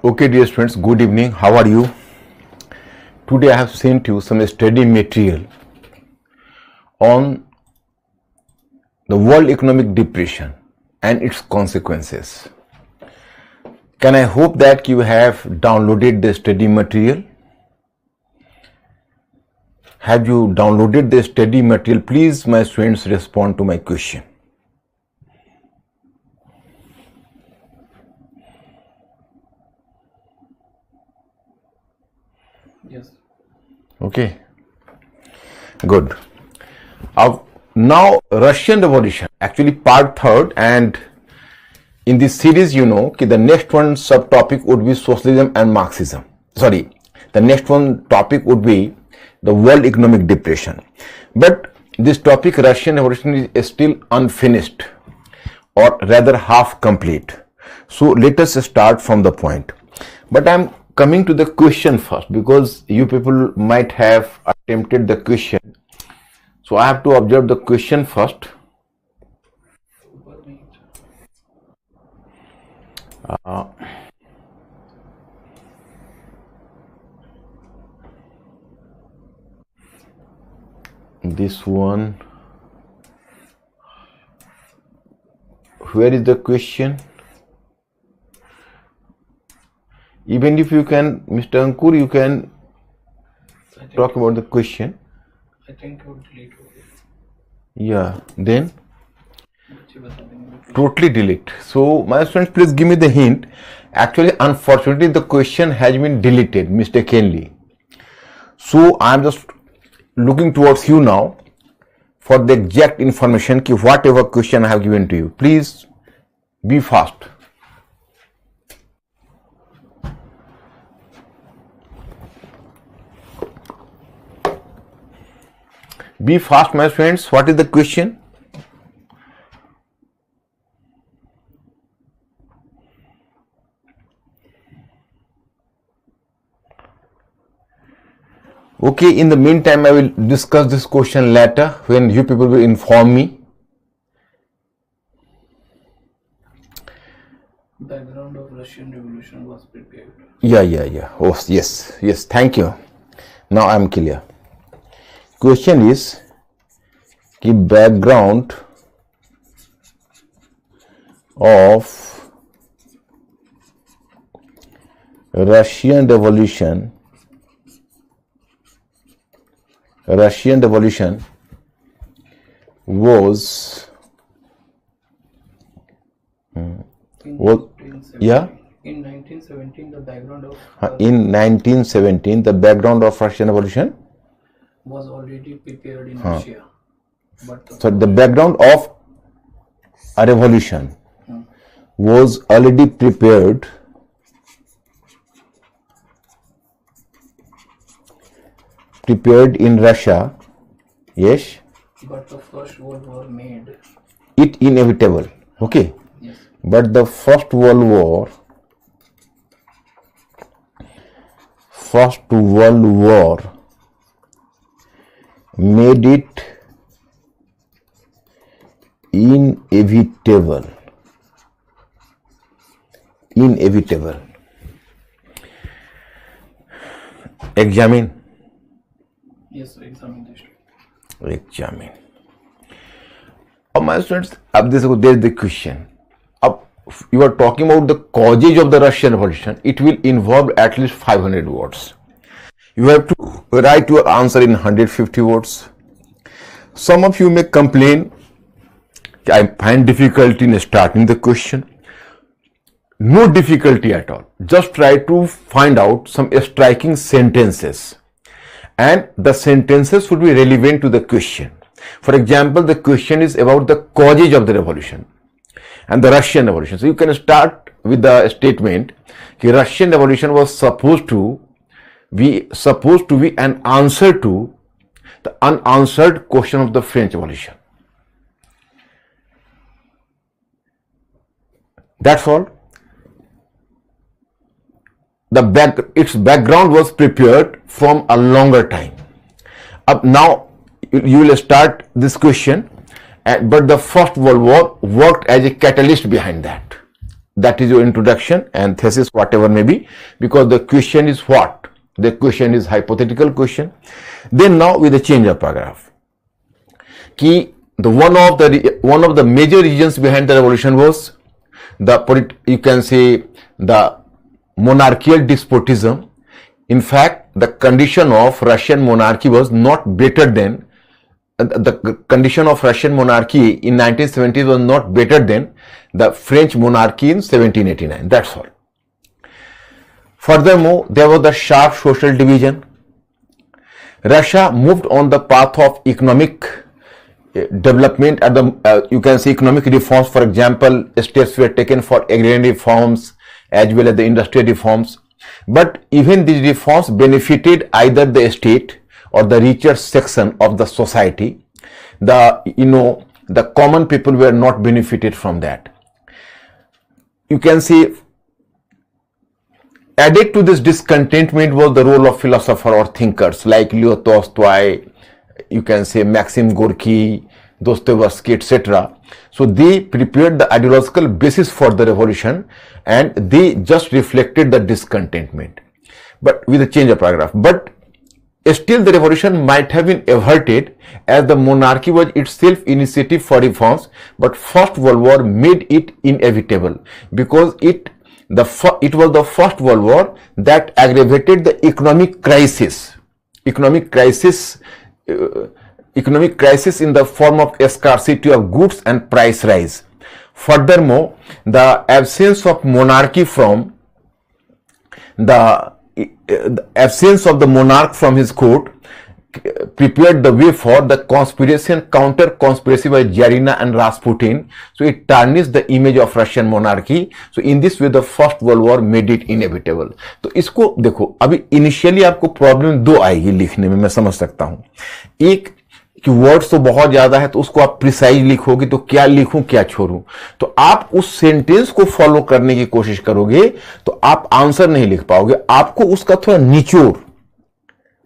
Okay, dear students, good evening. How are you? Today I have sent you some study material on the World Economic Depression and its consequences. Can I hope that you have downloaded the study material? Have you downloaded the study material? Please, my students, respond to my question. Yes. Okay. Good. Now Russian Revolution, actually part 3rd, and in this series the next one subtopic would be socialism and Marxism. Sorry, the next one topic would be the World Economic Depression. But this topic, Russian Revolution, is still unfinished, or rather half complete. So let us start from the point. But I am coming to the question first, because you people might have attempted the question. So I have to observe the question first. This one. Where is the question? Even if you can, Mr. Ankur, you can talk about the question. I think I would delete it. Yeah, then totally delete. So my students, please give me the hint. Actually, unfortunately, the question has been deleted mistakenly. So I am just looking towards you now for the exact information ki whatever question I have given to you. Please be fast. Be fast, my friends. What is the question? Okay, in the meantime, I will discuss this question later when you people will inform me. Background of Russian Revolution was prepared. Yeah. Oh, yes. Thank you. Now I am clear. Question is the background of Russian Revolution was yeah. In 1917, the background of In 1917, the background of Russian Revolution was already prepared in Russia. But so the background of a revolution was already prepared in Russia. Yes. But the First World War made It inevitable. Okay. yes. But the First World War made it inevitable. Examine. Yes, sir, examine this. Examine. My students, there is the question. You are talking about the causes of the Russian Revolution. It will involve at least 500 words. You have to write your answer in 150 words. Some of you may complain, I find difficulty in starting the question. No difficulty at all. Just try to find out some striking sentences, and the sentences would be relevant to the question. For example, the question is about the causes of the revolution and the Russian Revolution. So you can start with the statement that Russian Revolution was supposed to be an answer to the unanswered question of the French Revolution. That's all. Its background was prepared from a longer time. Now you will start this question, but the First World War worked as a catalyst behind that. that is your introduction and thesis, whatever may be, because the question is what? The question is hypothetical question. Then now with the change of paragraph, ki the one of the major reasons behind the revolution was you can say the monarchical despotism. In fact, the condition of Russian monarchy was not better than the condition of Russian monarchy in 1970s was not better than the French monarchy in 1789. That's all. Furthermore, there was the sharp social division. Russia moved on the path of economic development at the you can say economic reforms. For example, steps were taken for agrarian reforms as well as the industrial reforms. But even these reforms benefited either the state or the richer section of the society. The common people were not benefited from that. You can see, added to this discontentment was the role of philosophers or thinkers like Leo Tolstoy, you can say Maxim Gorky, Dostoevsky, etc. So they prepared the ideological basis for the revolution and they just reflected the discontentment, but with a change of paragraph. But still the revolution might have been averted as the monarchy was itself initiative for reforms, but First World War made it inevitable because it was the First World War that aggravated the economic crisis in the form of scarcity of goods and price rise. Furthermore, the absence of monarchy from the absence of the monarch from his court prepared the way for the conspiracy and counter conspiracy by Tsarina and Rasputin. So it tarnished the image of Russian monarchy. So in this way the First World War made it inevitable. तो इसको देखो, अभी initially आपको problem दो आएगी लिखने में, मैं समझ सकता हूं. एक कि वर्ड्स तो बहुत ज्यादा है तो उसको आप प्रिसाइज लिखोगे तो क्या लिखूं क्या छोड़ूं, तो आप उस सेंटेंस को फॉलो करने की कोशिश करोगे तो आप आंसर नहीं लिख पाओगे. आपको उसका थोड़ा निचोड़,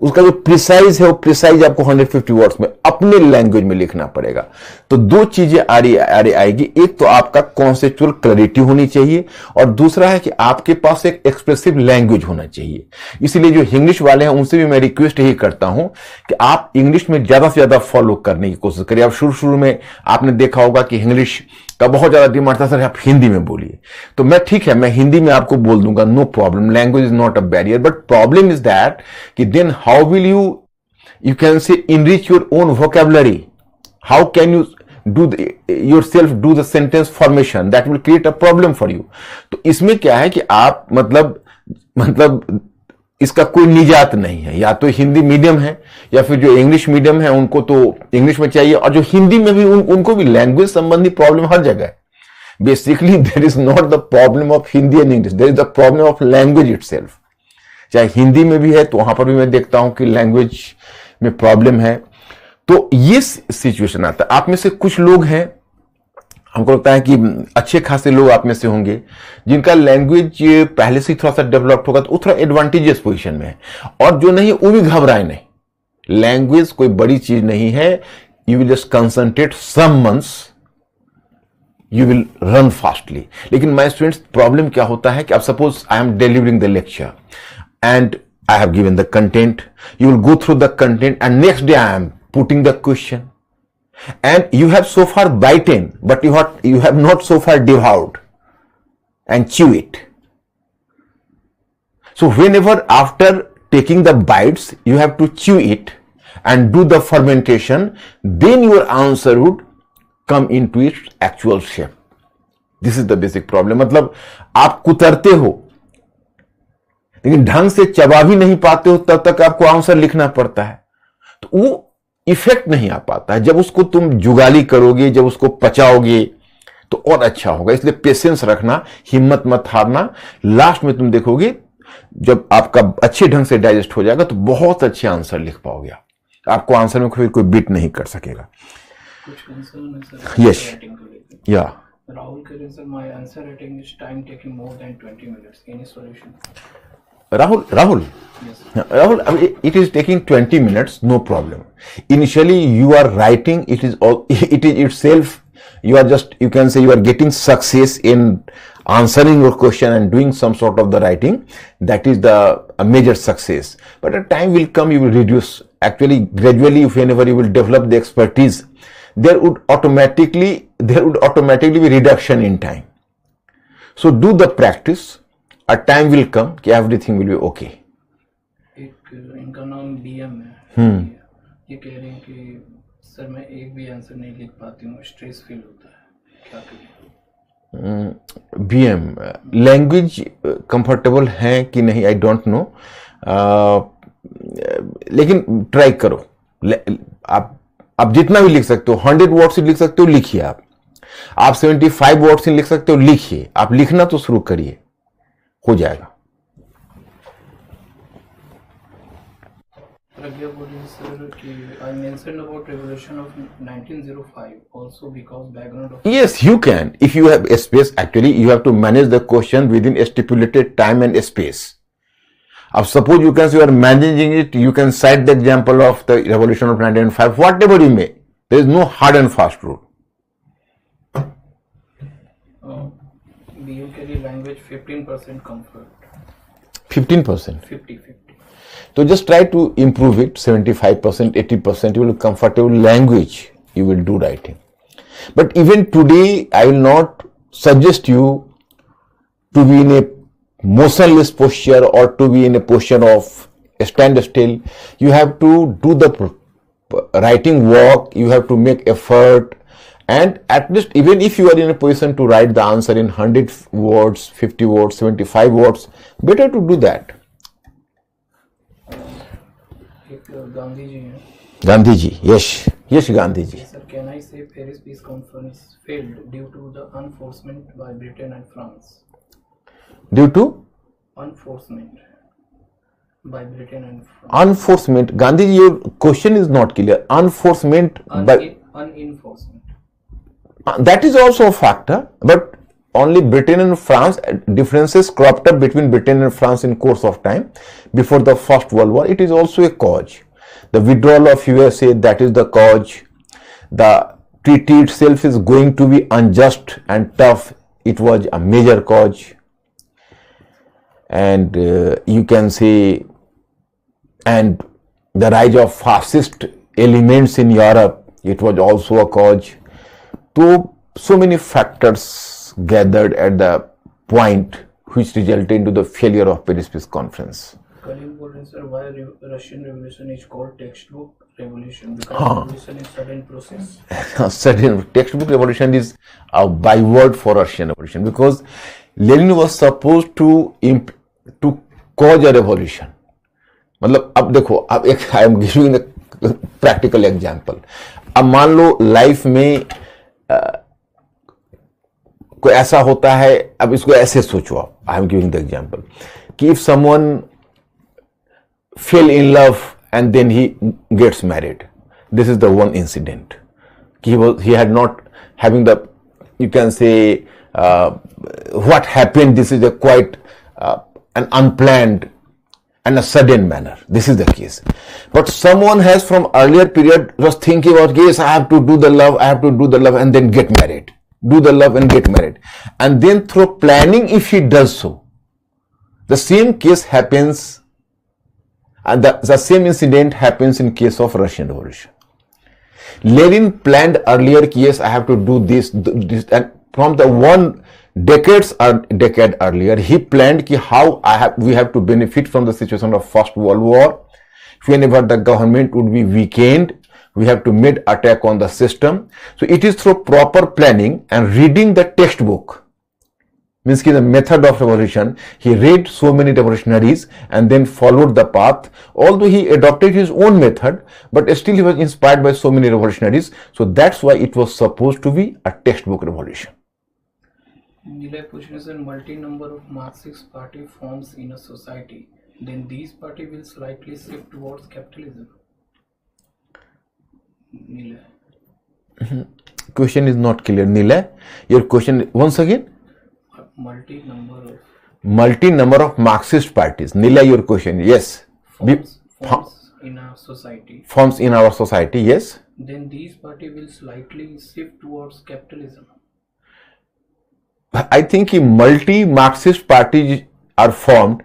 उसका जो प्रिसाइज है वो प्रिसाइज आपको 150 वर्ड्स में अपने लैंग्वेज में लिखना पड़ेगा. तो दो चीजें आ रही आएगी. एक तो आपका कॉन्सेप्चुअल क्लैरिटी होनी चाहिए और दूसरा है कि आपके पास एक एक्सप्रेसिव लैंग्वेज होना चाहिए. इसलिए जो इंग्लिश वाले हैं उनसे भी मैं रिक्वेस्ट यही करता हूं कि आप इंग्लिश में ज्यादा से ज्यादा फॉलो करने की कोशिश करिए. आप शुरू में आपने देखा होगा कि इंग्लिश का बहुत ज्यादा डिमांड था, सर आप हिंदी में बोलिए. तो मैं ठीक है, मैं हिंदी में आपको बोल दूंगा, no problem, language is not a barrier. But problem is that कि then how will you can say enrich your own vocabulary? How can you yourself do the sentence formation? That will create a problem for you. तो इसमें क्या है कि आप मतलब इसका कोई निजात नहीं है. या तो हिंदी मीडियम है या फिर जो इंग्लिश मीडियम है उनको तो इंग्लिश में चाहिए, और जो हिंदी में भी उनको भी लैंग्वेज संबंधी प्रॉब्लम हर जगह है. Basically there is not the problem of Hindi and English, there is the problem of language itself. चाहे हिंदी में भी है तो वहां पर भी मैं देखता हूं कि लैंग्वेज में प्रॉब्लम है. तो ये सिचुएशन आता है. आप में से कुछ लोग हैं, हमको लगता है कि अच्छे खासे लोग आप में से होंगे जिनका लैंग्वेज पहले से थोड़ा सा डेवलप्ड होगा तो थोड़ा एडवांटेजियस पोजीशन में है, और जो नहीं वो भी घबराए नहीं. लैंग्वेज कोई बड़ी चीज नहीं है. You will just concentrate some months, you will run fastly. लेकिन माय स्टूडेंट्स, प्रॉब्लम क्या होता है कि अब suppose I am delivering the lecture and I have given the content, you will go through the content and next day I am putting the question and you have so far bitten but you have not so far devoured and chew it. So whenever after taking the bites you have to chew it and do the fermentation, then your answer would come into its actual shape. This is the basic problem. मतलब आप कुतरते हो लेकिन ढंग से चबा भी नहीं पाते हो, तब तक आपको आंसर लिखना पड़ता है. तो वो इफेक्ट नहीं आ पाता है. जब उसको तुम जुगाली करोगे, जब उसको पचाओगे तो और अच्छा होगा. इसलिए पेशेंस रखना, हिम्मत मत हारना. लास्ट में तुम देखोगे जब आपका अच्छे ढंग से डाइजेस्ट हो जाएगा तो बहुत अच्छे आंसर लिख पाओगे. आपको आंसर में कोई बीट नहीं कर सकेगा. यस, या Rahul Kiran sir, my answer writing is time taking more than 20 minutes. Any solution? Rahul, Yes. Rahul, it is taking 20 minutes, no problem. Initially, you are writing, it is itself, you can say you are getting success in answering your question and doing some sort of the writing, that is a major success. But a time will come, you will reduce. Actually, gradually, whenever you will develop the expertise, there would automatically be reduction in time. So do the practice. A time will come कि everything will be okay. एक इनका नाम BM है. ये कह रहे हैं कि सर मैं एक भी आंसर नहीं लिख पाती हूँ, स्ट्रेस फील होता है, क्या करें? BM लैंग्वेज कंफर्टेबल है कि नहीं आई डोंट नो, लेकिन ट्राई करो. आप जितना भी लिख सकते हो, 100 वर्ड से लिख सकते हो, लिखिए. आप 75 वर्ड से लिख सकते हो, लिखिए. आप लिखना तो शुरू करिए, हो जाएगा. प्रज्ञा बोली सर कि I mentioned about revolution of 1905 also because background of. Yes, you can. If you have a space, actually, you have to manage the question within a stipulated time and space. Suppose you can say you are managing it, you can cite the example of the revolution of 1905, whatever you may. There is no hard and fast rule. BU के लिए language 15% comfort. 15%. 50. So just try to improve it, 75%, 80%, you will comfortable language, you will do writing. But even today, I will not suggest you to be in a motionless posture or to be in a posture of stand still. You have to do the writing work, you have to make effort, and at least even if you are in a position to write the answer in 100 words, 50 words, 75 words, better to do that. Gandhi ji हैं. Gandhi ji, yes, Gandhi ji. Sir, can I say Paris Peace Conference failed due to the enforcement by Britain and France? Due to Enforcement by Britain and France. enforcement, Gandhi ji, your question is not clear. Enforcement by Unenforcement. That is also a factor, but only Britain and France, differences cropped up between Britain and France in course of time before the First World War. It is also a cause. The withdrawal of USA, that is the cause. The treaty itself is going to be unjust and tough. It was a major cause. And you can say, and the rise of fascist elements in Europe, it was also a cause. So many factors gathered at the point which resulted into the failure of Paris Peace Conference. Karim बोल रहे हैं sir, why Russian Revolution is called textbook revolution? Because revolution is sudden process. Sudden textbook revolution is a byword for Russian Revolution, because Lenin was supposed to cause a revolution. मतलब अब देखो, अब एक आई am giving the practical example. अब मान लो life में कोई ऐसा होता है, अब इसको ऐसे सोचो आप, I am giving the example, कि if someone fell in love and then he gets married. This is the one incident. He had not having the, you can say, what happened. This is a quite an unplanned and a sudden manner. This is the case. But someone has from earlier period was thinking about, yes, I have to do the love, and then get married. Do the love and get married. And then through planning, if he does so, the same case happens. And the same incident happens in case of Russian Revolution. Lenin planned earlier, yes, I have to do this, and from the decade earlier, he planned how we have to benefit from the situation of First World War. Whenever the government would be weakened, we have to make attack on the system. So it is through proper planning and reading the textbook. Means the method of revolution, he read so many revolutionaries and then followed the path. Although he adopted his own method, but still he was inspired by so many revolutionaries. So that's why it was supposed to be a textbook revolution. Nilay question, sir, multi-number of Marxist party forms in a society, then these party will slightly shift towards capitalism. Nilay. Question is not clear. Nilay, your question once again? Multi-number of Marxist parties. Nilay, your question, yes. Forms in our society. Forms in our society, yes. Then these party will slightly shift towards capitalism. I think multi-Marxist parties are formed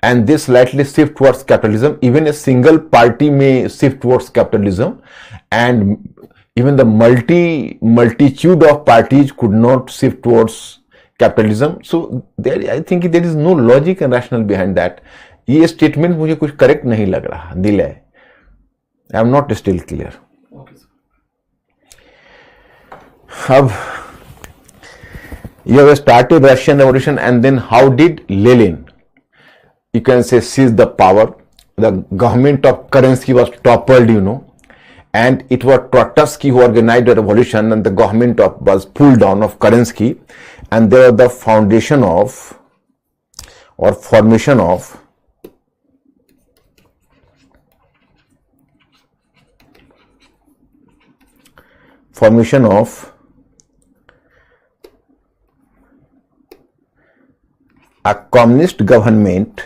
and they slightly shift towards capitalism. Even a single party may shift towards capitalism, and even the multitude of parties could not shift towards capitalism. So there, I think there is no logic and rationale behind that. ये statement मुझे कुछ correct नहीं लग रहा, दिल है. I am not still clear. Okay sir. अब you have started Russian Revolution, and then how did Lenin, you can say, seize the power? The government of Kerensky was toppled, and it was Trotsky who organized the revolution, and the government was pulled down of Kerensky, and there was the formation of a communist government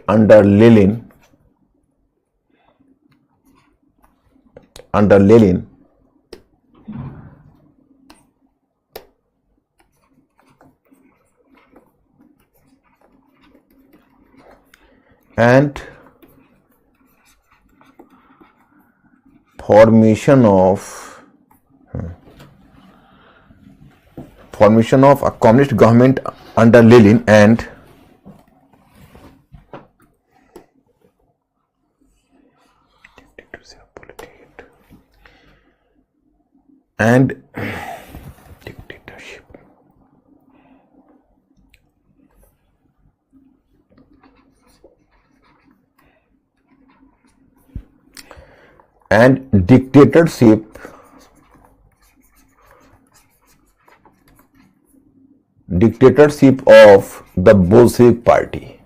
under Lenin, and formation of a communist government under Lenin, and dictatorship. And dictatorship of the Bolshevik Party.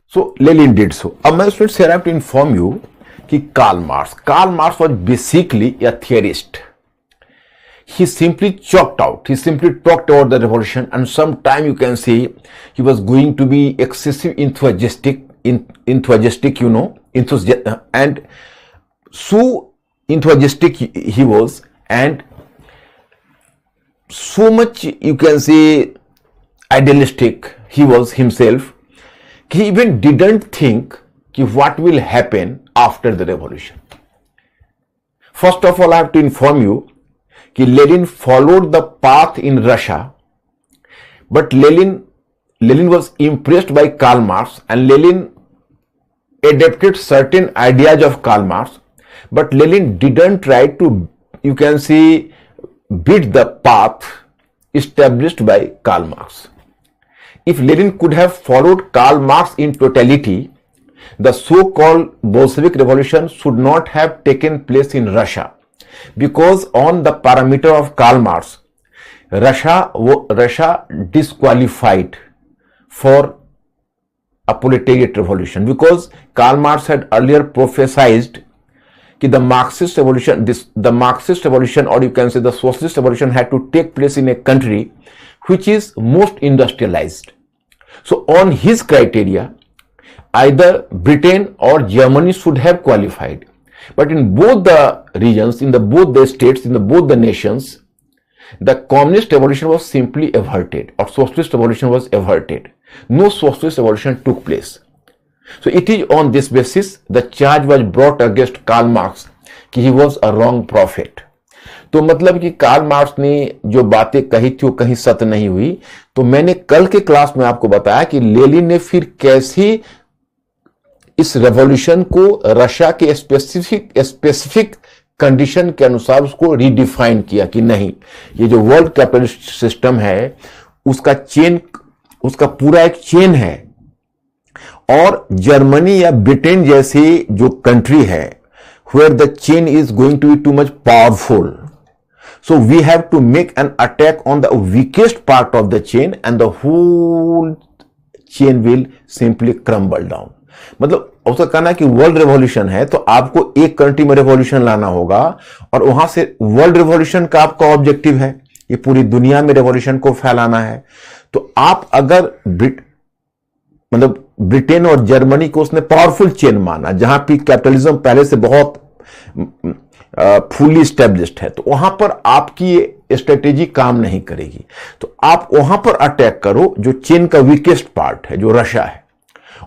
So Lenin did so. Now my students, here I have to inform you that Karl Marx was basically a theorist. He simply talked about the revolution, and sometime you can say he was going to be excessive enthusiastic, and so enthusiastic he was, and so much, you can say, idealistic he was himself. He even didn't think what will happen after the revolution. First of all, I have to inform you that Lenin followed the path in Russia, but Lenin was impressed by Karl Marx, and Lenin adapted certain ideas of Karl Marx, but Lenin didn't try to, you can say, beat the path established by Karl Marx. If Lenin could have followed Karl Marx in totality, the so-called Bolshevik revolution should not have taken place in Russia, because on the parameter of Karl Marx, Russia disqualified for a proletariat revolution, because Karl Marx had earlier prophesied that the Marxist revolution, or you can say the socialist revolution, had to take place in a country which is most industrialized. So on his criteria, either Britain or Germany should have qualified. But in both the regions, in both the states, in both the nations, the communist revolution was simply averted, or socialist revolution was averted. No socialist revolution took place. So it is on this basis the charge was brought against Karl Marx that he was a wrong prophet. तो मतलब कि Karl marks ने जो बातें कही थी वो कहीं सत्य नहीं हुई. तो मैंने कल के क्लास में आपको बताया कि लेनिन ने फिर कैसे इस रेवोल्यूशन को रशिया के स्पेसिफिक कंडीशन के अनुसार उसको रीडिफाइन किया कि नहीं, ये जो वर्ल्ड कैपिटलिस्ट सिस्टम है उसका पूरा एक चेन है, और जर्मनी या ब्रिटेन जैसी जो कंट्री है where the chain is going to be too much powerful, so we have to make an attack on the weakest part of the chain and the whole chain will simply crumble down. मतलब उसका कहना है कि world revolution है तो आपको एक country में रेवोल्यूशन लाना होगा, और वहां से वर्ल्ड रेवोल्यूशन का आपका ऑब्जेक्टिव है ये पूरी दुनिया में रेवोल्यूशन को फैलाना है. तो आप अगर मतलब ब्रिटेन और जर्मनी को उसने पावरफुल चेन माना, जहां पे कैपिटलिज्म पहले से बहुत फुली स्टेब्लिश्ड है, तो वहां पर आपकी ये स्ट्रेटेजी काम नहीं करेगी। तो आप वहां पर अटैक करो जो चेन का वीकेस्ट पार्ट है, जो रशिया है,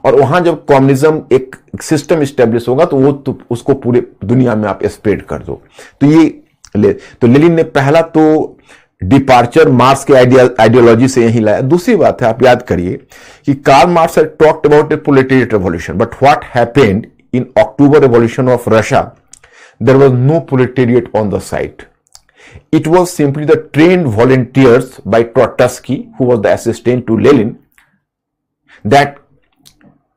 और वहां जब कम्युनिज्म एक सिस्टम स्टेब्लिश होगा तो उसको पूरे दुनिया में आप स्प्रेड कर दो। तो लेनिन ने पहला तो डिपार्चर मार्क्स के आइडियोलॉजी से यही लाया। दूसरी बात है, आप याद करिए कि Karl Marx had talked about a proletariat revolution, but what happened in October revolution of Russia, there was no proletariat on the site. It was simply the trained volunteers by Trotsky, who was the assistant to Lenin. That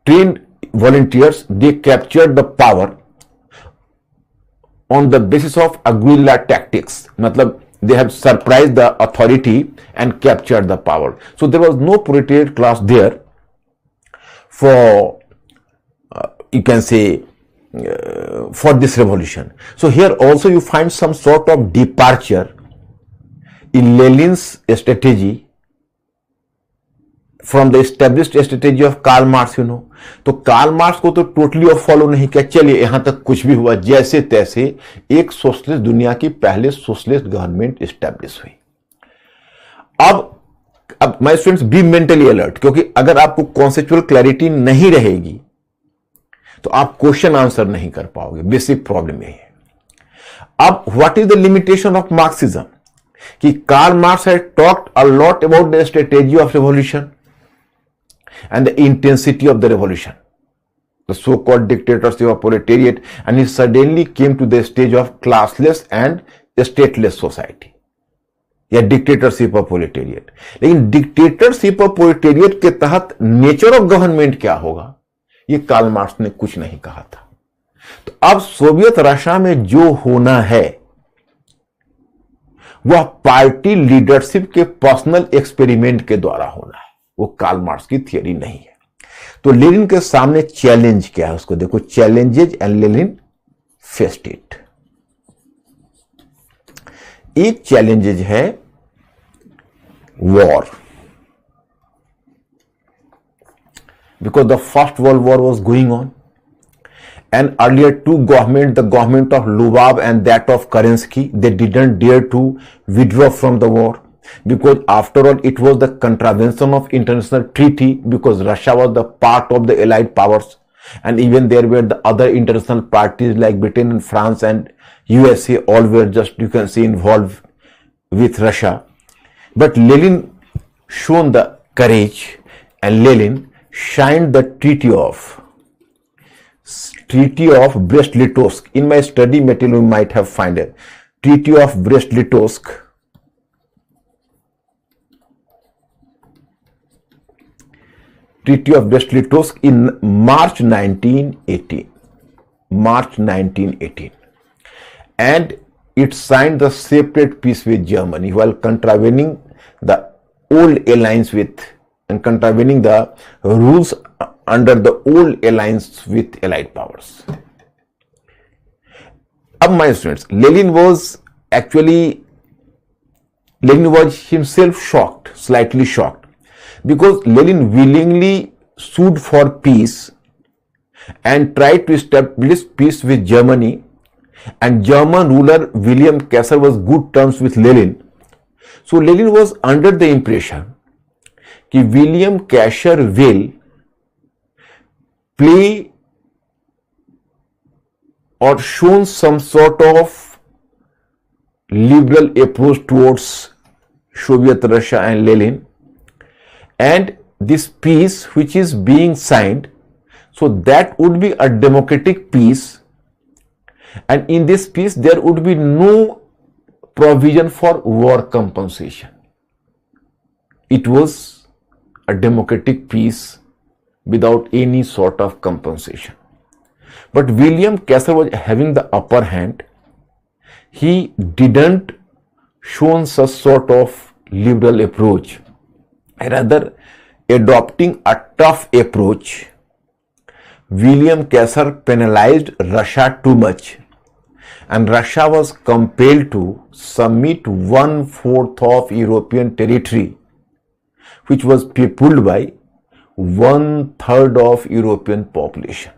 trained volunteers, they captured the power on the basis of guerrilla tactics. मतलब they have surprised the authority and captured the power. So there was no proletariat class there for, you can say, for this revolution. So here also you find some sort of departure in Lenin's strategy from the established strategy of Karl Marx, you know. तो Karl Marx को तो totally off follow नहीं किया, चलिए यहां तक कुछ भी हुआ, जैसे तैसे एक सोशलिस्ट, दुनिया की पहले सोशलिस्ट गवर्नमेंट एस्टेब्लिश हुई। अब my students, be mentally alert, क्योंकि अगर आपको कॉन्सेप्चुअल क्लैरिटी नहीं रहेगी तो आप क्वेश्चन आंसर नहीं कर पाओगे। बेसिक प्रॉब्लम यही है। अब what is the limitation of Marxism, कि Karl Marx had talked a lot about the strategy of revolution and the intensity of the revolution, the so-called dictatorship of proletariat, and he suddenly came to the stage of classless and stateless society, या dictatorship of proletariat। लेकिन dictatorship of proletariat के तहत nature of government क्या होगा, ये Karl Marx ने कुछ नहीं कहा था। तो अब सोवियत रशिया में जो होना है वह पार्टी लीडरशिप के पर्सनल एक्सपेरिमेंट के द्वारा होना है, वो कार्ल मार्क्स की थियरी नहीं है। तो लेनिन के सामने चैलेंज क्या है, उसको देखो, challenges and Lenin faced it. एक चैलेंजेज है war, because the first world war was going on and earlier two government, the government of Lubov and that of Kerensky, they didn't dare to withdraw from the war, because after all it was the contravention of international treaty, because Russia was the part of the allied powers, and even there were the other international parties like Britain and France and USA, all were just, you can say, involved with Russia. But Lenin shown the courage, and Lenin signed the Treaty of Brest-Litovsk. In my study material you might have found it, Treaty of Brest-Litovsk. Treaty of Brest-Litovsk in March 1918. March 1918. And it signed the separate peace with Germany while contravening the old alliance with, and contravening the rules under the old alliance with allied powers. अब my students, Lenin was himself shocked, slightly shocked, because Lenin willingly sued for peace and tried to establish peace with Germany, and German ruler William Kaiser was good terms with Lenin. So Lenin was under the impression कि William Kaiser will play or shown some sort of liberal approach towards Soviet Russia and Lenin, and this peace which is being signed, so that would be a democratic peace, and in this peace there would be no provision for war compensation. It was a democratic peace without any sort of compensation. But William Kaiser was having the upper hand. He didn't show such sort of liberal approach, rather adopting a tough approach. William Kaiser penalized Russia too much, and Russia was compelled to submit 1/4 of European territory which was peopled by 1/3 of European population.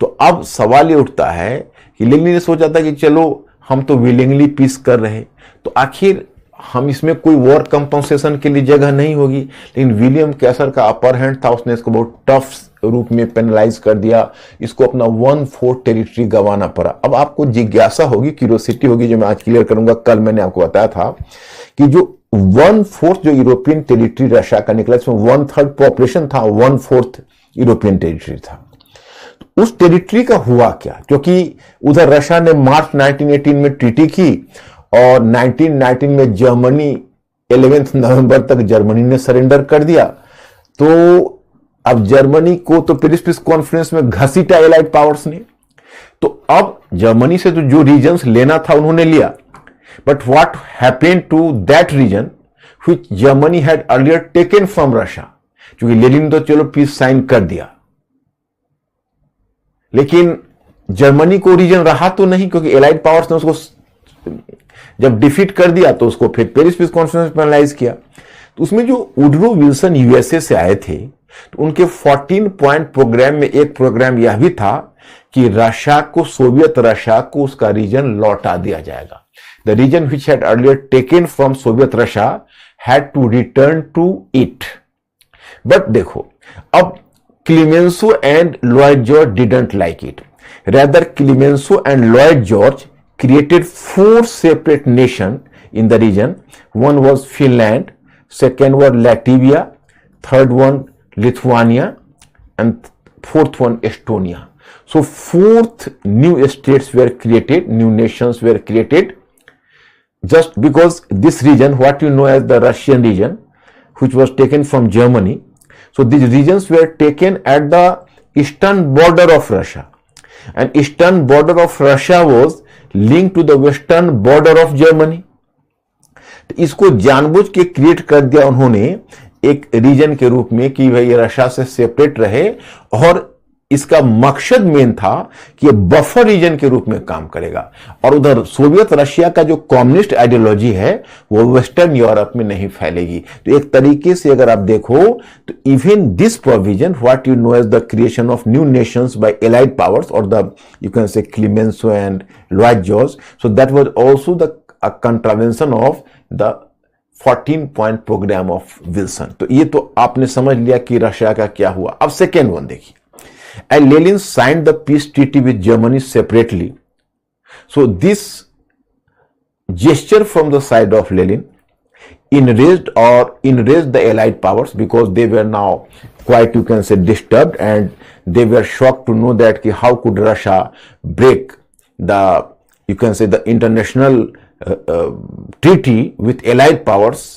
तो अब सवाल ये उठता है कि Lenin ने सोचा था कि चलो हम तो विलिंगली पीस कर रहे, तो आखिर हम इसमें कोई वॉर कंपनसेशन के लिए जगह नहीं होगी, लेकिन विलियम कैसर का अपर हैंड था, उसने इसको बहुत टफ रूप में पेनलाइज कर दिया, इसको अपना 1/4 टेरिटरी गंवाना पड़ा। अब आपको जिज्ञासा होगी, क्यूरियोसिटी होगी, जो मैं आज क्लियर करूंगा। कल मैंने आपको बताया था कि जो 1/4 जो यूरोपियन टेरिटरी रशिया का निकला, इसमें 1/3 पॉपुलेशन था, 1/4 यूरोपियन टेरिटरी था। तो उस टेरिटरी का हुआ क्या, क्योंकि उधर रशिया ने मार्च 1918 में ट्रीटी की और 1919 में जर्मनी 11 नवंबर तक जर्मनी ने सरेंडर कर दिया। तो अब जर्मनी को तो पेरिस पीस कॉन्फ्रेंस में घसीटा एलाइड पावर्स ने, तो अब जर्मनी से तो जो रीजन्स लेना था उन्होंने लिया, but what happened to that region which Germany had earlier taken from Russia, क्योंकि लेनिन तो चलो पीस साइन कर दिया, लेकिन जर्मनी को रीजन रहा तो नहीं, क्योंकि एलाइड पावर्स ने उसको जब डिफीट कर दिया तो उसको फिर पेरिस पीस कॉन्फ्रेंस में पेनलाइज किया। तो उसमें जो वुडरो विल्सन यूएसए से आए थे, तो उनके 14 पॉइंट प्रोग्राम में एक प्रोग्राम यह भी था कि रशिया को, सोवियत रशिया को उसका रीजन लौटा दिया जाएगा। The reason which had earlier taken from Soviet Russia had to return to it. But देखो, अब Clemenceau and Lloyd George didn't like it. Rather, Clemenceau and Lloyd George created 4 separate nations in the region. One was Finland, second was Latvia, third one Lithuania, and fourth one Estonia. So 4th new states were created, new nations were created, just because this region, what you know as the Russian region, which was taken from Germany. So these regions were taken at the eastern border of Russia. And eastern border of Russia was linked to the western border of Germany. तो इसको जानबूझ के create कर दिया उन्होंने एक reason के रूप में कि भाई रशिया से सेपरेट रहे, और इसका मकसद मेन था कि ये बफर रीजन के रूप में काम करेगा। और उधर सोवियत रशिया का जो कम्युनिस्ट आइडियोलॉजी है वो वेस्टर्न यूरोप में नहीं फैलेगी। तो एक तरीके से अगर आप देखो तो even this provision, what you know as the creation of new nations by allied powers, और the you can say Clemenceau and Lloyd George, so that was also the contravention of the 14 point programme of Wilson. तो ये तो आपने समझ लिया कि Russia का क्या हुआ। अब सेकेंड वन देखिए, and Lenin signed the peace treaty with Germany separately. So this gesture from the side of Lenin enraged the Allied powers, because they were now quite, you can say, disturbed, and they were shocked to know that how could Russia break the, you can say, the international treaty with Allied powers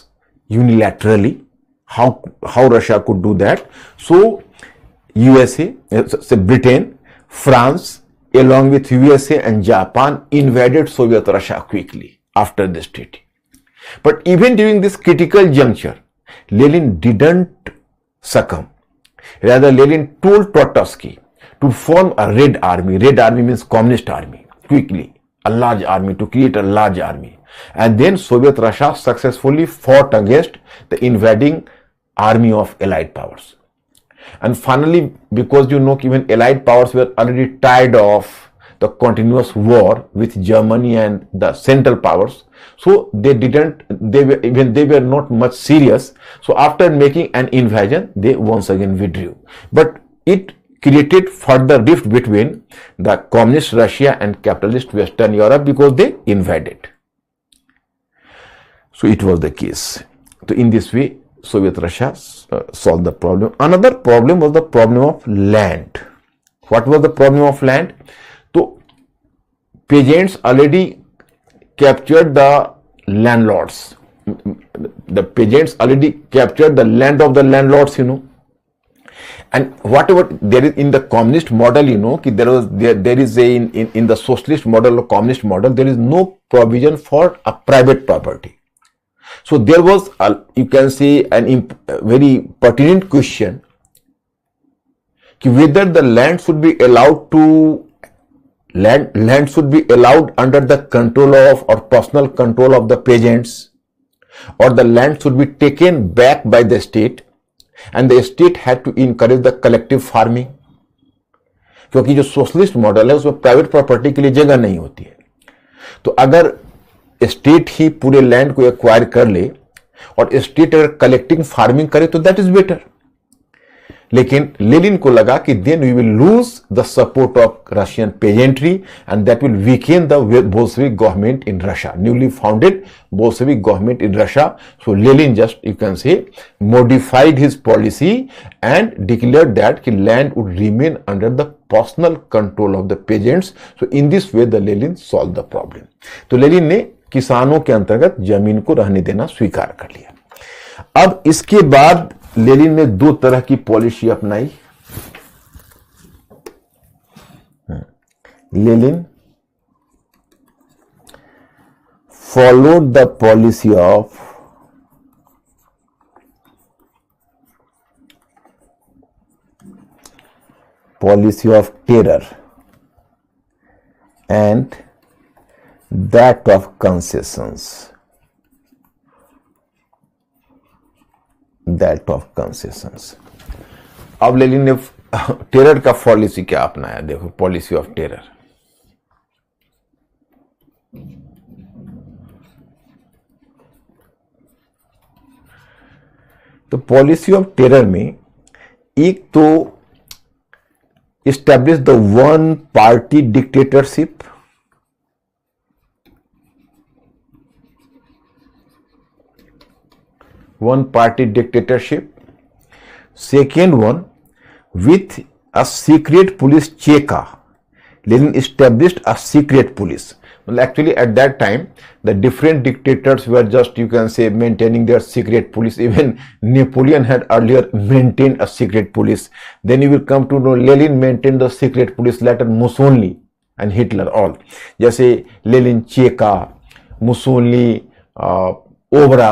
unilaterally. How Russia could do that? So USA, Britain, France, along with USA and Japan, invaded Soviet Russia quickly after this treaty. But even during this critical juncture, Lenin didn't succumb. Rather, Lenin told Trotsky to form a Red Army. Red Army means Communist Army. Quickly, a large army, to create a large army. And then Soviet Russia successfully fought against the invading army of Allied powers. And finally, because you know even Allied powers were already tired of the continuous war with Germany and the Central powers, so they were not much serious. So after making an invasion, they once again withdrew. But it created further rift between the communist Russia and capitalist Western Europe, because they invaded. So it was the case. So in this way, Soviet Russia solved the problem. Another problem was the problem of land. What was the problem of land? So peasants already captured the landlords. The peasants already captured the land of the landlords, you know. And whatever there is in the communist model, you know, there is a in the socialist model or communist model, there is no provision for a private property. So there was, you can say, a very pertinent question, whether the land should be allowed land should be allowed under the control of or personal control of the peasants, or the land should be taken back by the state and the state had to encourage the collective farming. क्योंकि जो socialist model है उसमें private property के लिए जगह नहीं होती है, तो अगर स्टेट ही पूरे लैंड को एक्वायर कर ले और स्टेट अगर कलेक्टिंग फार्मिंग करे तो दैट इज बेटर. लेकिन लेनिन को लगा कि then we will lose the support of Russian peasantry and that will weaken the Bolshevik government in Russia, newly founded Bolshevik government in Russia. So Lenin just you can say modified his policy and declared that कि land would remain under the personal control of the peasants. So in this way the Lenin solved the problem. तो Lenin ने किसानों के अंतर्गत जमीन को रहने देना स्वीकार कर लिया. अब इसके बाद लेनिन ने दो तरह की पॉलिसी अपनाई. Lenin followed the policy of terror and that of concessions. अब लेनिन ने टेरर का पॉलिसी क्या अपनाया, देखो पॉलिसी ऑफ टेरर. तो पॉलिसी ऑफ टेरर में एक तो establish the one party dictatorship, second one with a secret police cheka. Lenin established a secret police. Well, actually at that time the different dictators were just, you can say, maintaining their secret police. Even Napoleon had earlier maintained a secret police. Then you will come to know Lenin maintained the secret police, later Mussolini and Hitler all. जैसे Lenin Chekka, Mussolini, Obra,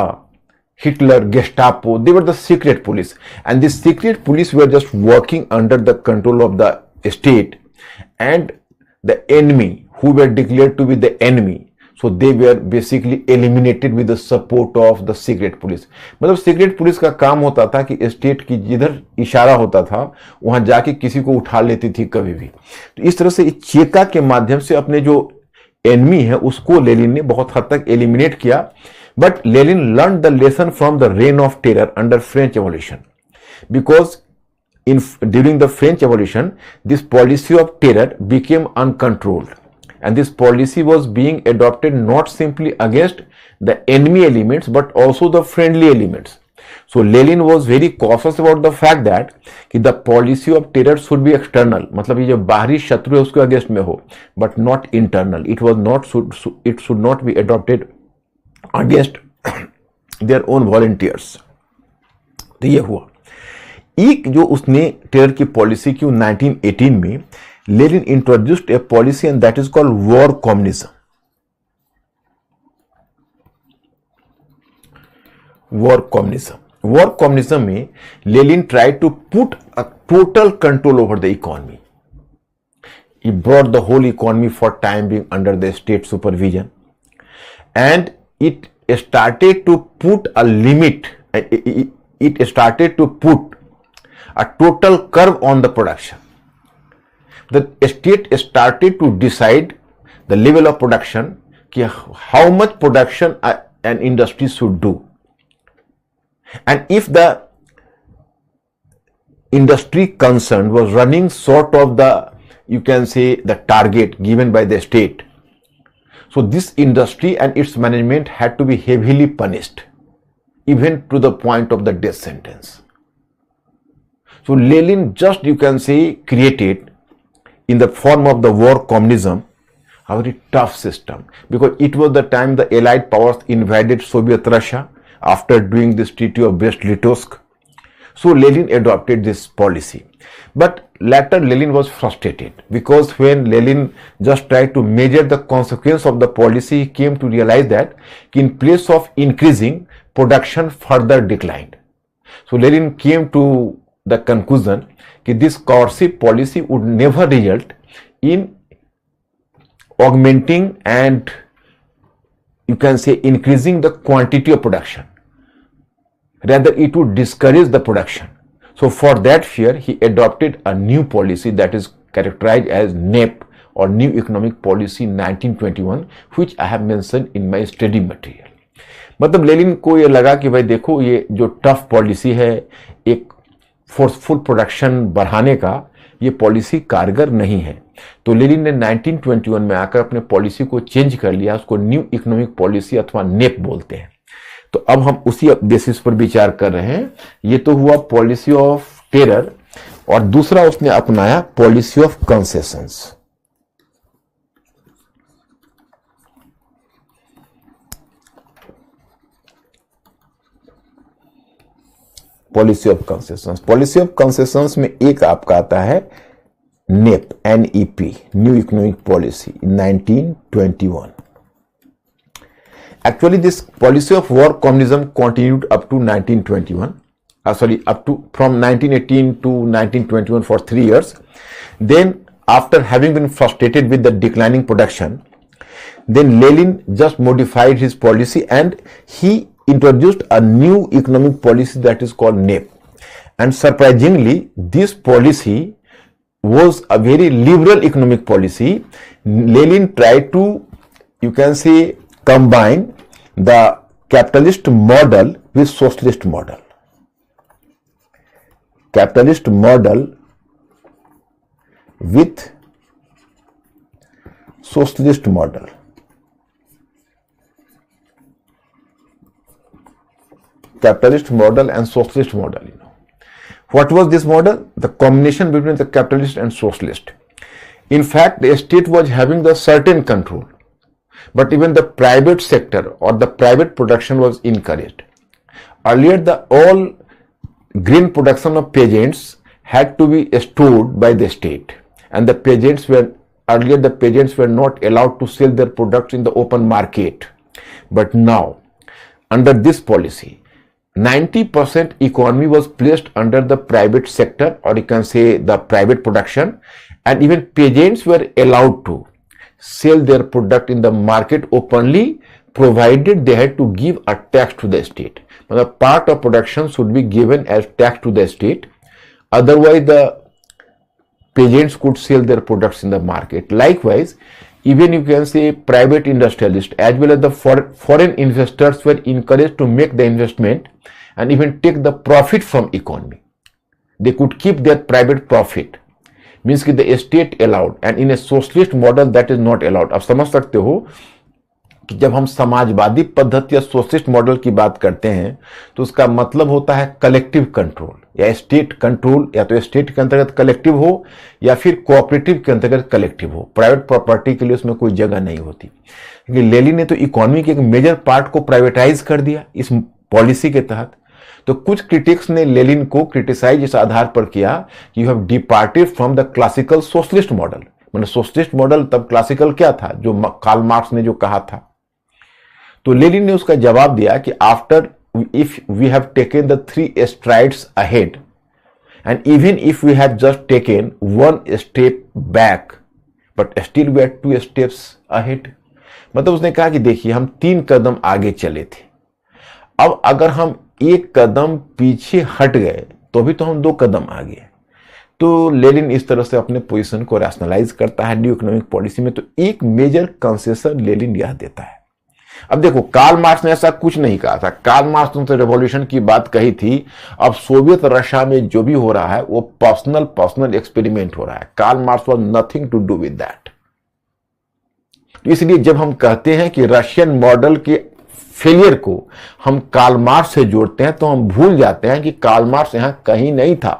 Hitler, Gestapo, they were the secret police, and this secret police were just working under the control of the state, and the enemy who were declared to be the enemy, so they were basically eliminated with the support of the secret police. मतलब secret police का काम होता था कि state की जिधर इशारा होता था वहां जाके किसी को उठा लेती थी कभी भी. तो इस तरह से चेका के माध्यम से अपने जो एनिमी है उसको लेनिन ने बहुत हद तक एलिमिनेट किया. But Lenin learn the lesson from the rain of terror under French evolution, because during the French Revolution, this policy of terror became uncontrolled, and this policy was being adopted not simply against the enemy elements but also the friendly elements. So Lenin was very cautious about the fact that कि the policy of terror should be external, मतलब ये जो बाहरी शत्रु है उसके against में हो, but not internal. It should not be adopted against their own volunteers. तो ये हुआ. एक जो उसने टेरर की पॉलिसी की 1918 में, Lenin introduced a policy and that is called war communism. War communism में Lenin tried to put a total control over the economy. He brought the whole economy for time being under the state supervision, and it started to put a limit. It started to put a total curve on the production. The state started to decide the level of production, how much production an industry should do, and if the industry concerned was running short of the, you can say, the target given by the state, so this industry and its management had to be heavily punished, even to the point of the death sentence. So Lenin just, you can say, created in the form of the war communism a very tough system, because it was the time the Allied powers invaded Soviet Russia after doing this Treaty of Brest-Litovsk. So Lenin adopted this policy, but later Lenin was frustrated, because when Lenin just tried to measure the consequence of the policy, he came to realize that in place of increasing, production further declined. So Lenin came to the conclusion that this coercive policy would never result in augmenting and, you can say, increasing the quantity of production. Rather, it would discourage the production. So for that fear, he adopted a new policy that is characterized as NEP, or New Economic Policy 1921, which I have mentioned in my study material. मतलब Lenin को ये लगा कि भाई देखो, ये जो tough policy है एक फोर्सफुल प्रोडक्शन बढ़ाने का, ये पॉलिसी कारगर नहीं है। तो लेनिन ने 1921 में आकर अपने पॉलिसी को चेंज कर लिया, उसको न्यू इकोनॉमिक पॉलिसी अथवा नेप बोलते हैं। तो अब हम उसी बेसिस पर विचार कर रहे हैं। ये तो हुआ पॉलिसी ऑफ टेरर, और दूसरा उसने अपनाया policy of concessions. Policy of concessions, policy of concessions में एक आपका आता है NEP, NEP, new economic policy 1921। Actually, this policy of war communism continued up to 1921. Up to from 1918 to 1921 for 3 years. Then, after having been frustrated with the declining production, then Lenin just modified his policy and he introduced a new economic policy that is called NEP. And surprisingly, this policy was a very liberal economic policy. Lenin tried to, you can say, combine the capitalist model with socialist model. Capitalist model with socialist model. Capitalist model and socialist model. What was this model? The combination between the capitalist and socialist. In fact, the state was having the certain control, but even the private sector or the private production was encouraged. Earlier, the all grain production of peasants had to be stored by the state, and the peasants were not allowed to sell their products in the open market. But now, under this policy, 90% economy was placed under the private sector, or you can say the private production, and even peasants were allowed to sell their product in the market openly, provided they had to give a tax to the state. The part of production should be given as tax to the state. Otherwise, the peasants could sell their products in the market. Likewise, even you can say private industrialists as well as the foreign investors were encouraged to make the investment and even take the profit from economy. They could keep their private profit. Means कि the state allowed, and in a socialist model that is not allowed. आप समझ सकते हो कि जब हम समाजवादी पद्धति या सोशलिस्ट मॉडल की बात करते हैं तो उसका मतलब होता है कलेक्टिव कंट्रोल या स्टेट कंट्रोल, या तो स्टेट के अंतर्गत कलेक्टिव हो या फिर कोऑपरेटिव के अंतर्गत कलेक्टिव हो। प्राइवेट प्रॉपर्टी के लिए उसमें कोई जगह नहीं होती। लेकिन लेनिन ने तो इकोनॉमी के एक मेजर पार्ट को प्राइवेटाइज कर दिया इस पॉलिसी के तहत। तो कुछ क्रिटिक्स ने लेनिन को क्रिटिसाइज इस आधार पर किया कि you have departed from the classical socialist model. मतलब सोशलिस्ट मॉडल तब क्लासिकल क्या था, जो कार्ल मार्क्स ने जो कहा था। तो लेनिन ने उसका जवाब दिया कि after if we have taken the 3 strides ahead and even if we have just taken 1 step back but still we are 2 steps ahead. मतलब उसने कहा कि देखिए हम 3 कदम आगे चले थे, अब अगर हम 1 कदम पीछे हट गए तो भी तो हम 2 कदम आगे। तो लेनिन इस तरह से अपने पोजीशन को रैशनलाइज करता है न्यू इकोनॉमिक पॉलिसी में। तो एक मेजर कंसेशन लेनिन यह देता है। अब देखो, कार्ल मार्क्स ने ऐसा कुछ नहीं कहा था। कार्ल मार्क्स ने तो रेवोल्यूशन की बात कही थी। अब सोवियत रशिया में जो भी हो रहा है वो पर्सनल एक्सपेरिमेंट हो रहा है। Karl Marx was nothing to do with that. तो इसलिए जब हम कहते हैं कि रशियन मॉडल के फेलियर को हम कार्ल मार्क्स से जोड़ते हैं तो हम भूल जाते हैं कि कार्ल मार्क्स यहां कहीं नहीं था।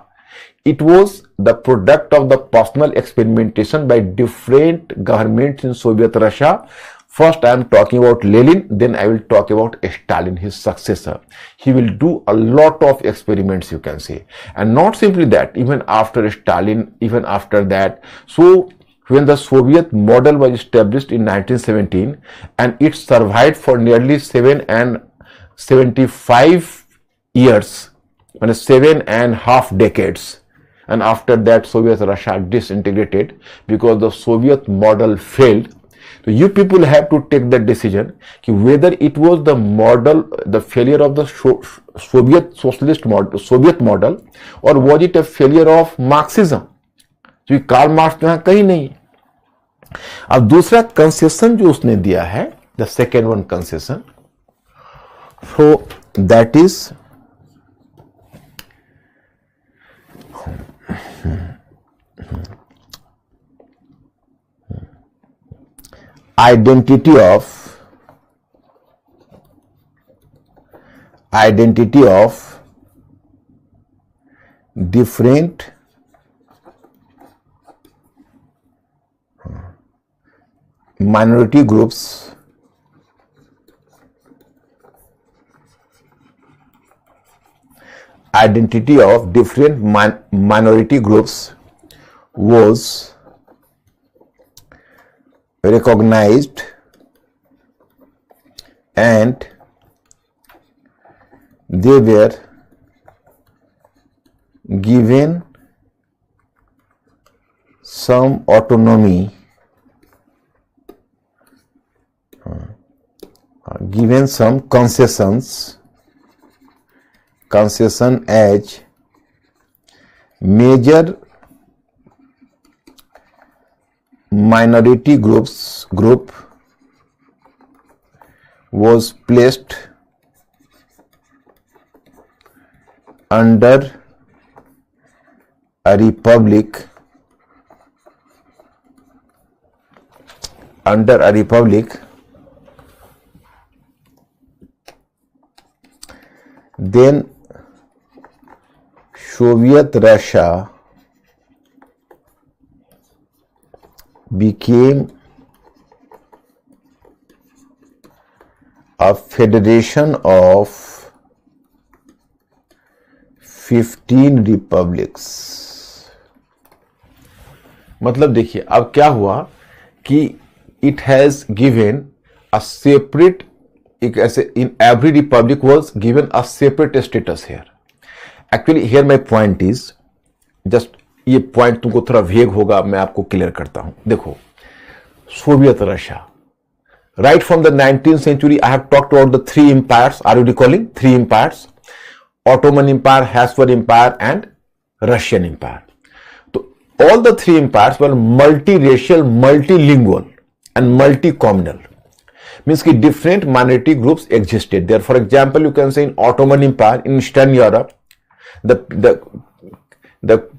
It was the product of the personal experimentation by different governments in Soviet Russia. First, I am talking about Lenin, then I will talk about Stalin, his successor. He will do a lot of experiments, you can say. And not simply that, even after Stalin, even after that. So, when the Soviet model was established in 1917, and it survived for nearly 75 years, 7.5 decades. And after that, Soviet Russia disintegrated because the Soviet model failed. So you people have to take that decision कि whether it was the model, the failure of the Soviet socialist model, Soviet model, or was it a failure of Marxism? क्योंकि Karl Marx तो यहाँ कहीं नहीं है. अब दूसरा concession जो उसने दिया है, the second one concession, so that is identity of different minority groups was recognized and they were given some autonomy, given some concession as major minority group was placed under a republic then Soviet Russia became a federation of 15 republics. मतलब देखिए अब क्या हुआ कि it has given a separate, एक ऐसे in every republic was given a separate status here. Actually here my point is just, ये point तुमको थोड़ा वेग होगा, मैं आपको क्लियर करता हूं. देखो, Soviet Russia, right from the 19th century I have talked about the three empires. Are you recalling? Three empires: Ottoman Empire, Habsburg Empire and Russian Empire. So all the three empires were multiracial, multilingual and multi-communal. Means कि different minority groups existed there. For example, you can say in Ottoman Empire in Eastern Europe, the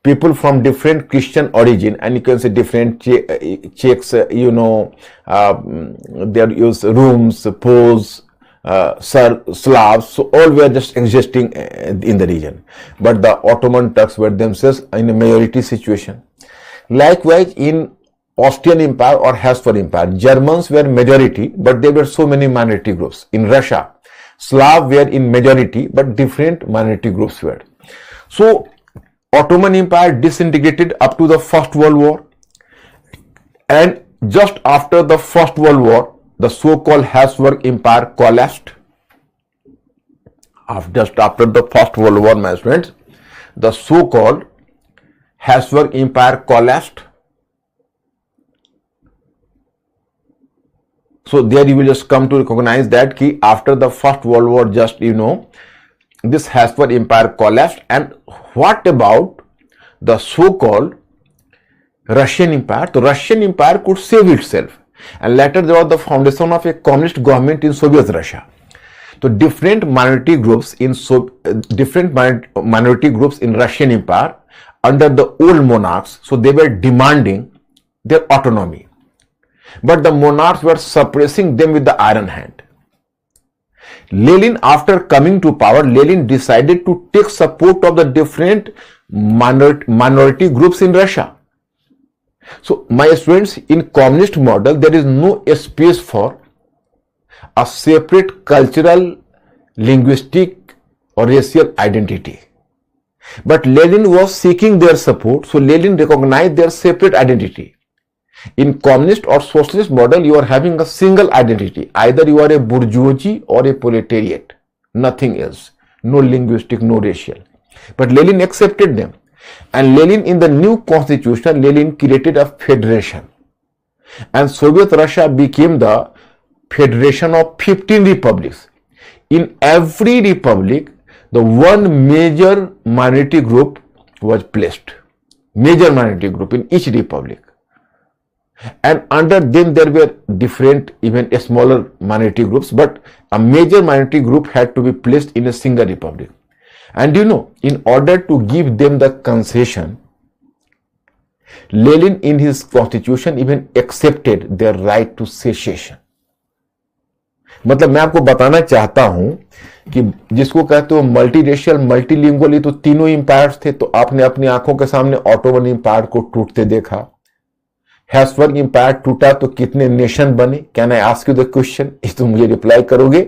people from different Christian origin, and you can say different Czechs, they use Rooms, Poles, Slavs, so all were just existing in the region. But the Ottoman Turks were themselves in a majority situation. Likewise, in Austrian Empire or Habsburg Empire, Germans were majority, but there were so many minority groups. In Russia, Slav were in majority, but different minority groups were. So Ottoman Empire disintegrated up to the First World War, and just after the First World War, the so-called Habsburg Empire collapsed. Just after the First World War, my friends, the so-called Habsburg Empire collapsed. So there you will just come to recognize that ki after the First World War, just this Habsburg Empire collapsed. And what about the so-called Russian Empire? The Russian Empire could save itself, and later there was the foundation of a communist government in Soviet Russia. So different minority groups in Russian Empire under the old monarchs, so they were demanding their autonomy, but the monarchs were suppressing them with the iron hand. Lenin, after coming to power, Lenin decided to take support of the different minority groups in Russia. So my students, in communist model, there is no space for a separate cultural, linguistic or racial identity. But Lenin was seeking their support, so Lenin recognized their separate identity. In communist or socialist model, you are having a single identity. Either you are a bourgeoisie or a proletariat, nothing else. No linguistic, no racial. But Lenin accepted them. And Lenin, in the new constitution, Lenin created a federation. and Soviet Russia became the federation of 15 republics. In every republic, the one major minority group was placed. Major minority group in each republic. And under them there were different, even smaller minority groups, but a major minority group had to be placed in a single republic. And you know, in order to give them the concession, Lenin in his constitution even accepted their right to secession. मतलब मैं आपको बताना चाहता हूं कि जिसको कहते हो मल्टीरेशियल मल्टीलिंगुअल, ये तो तीनों इंपायर्स थे। तो आपने अपनी आंखों के सामने ऑटोमन इंपायर को टूटते देखा, हैब्सबर्ग इंपायर टूटा तो कितने नेशन बने। Can I ask you the question? इस तो मुझे रिप्लाई करोगे?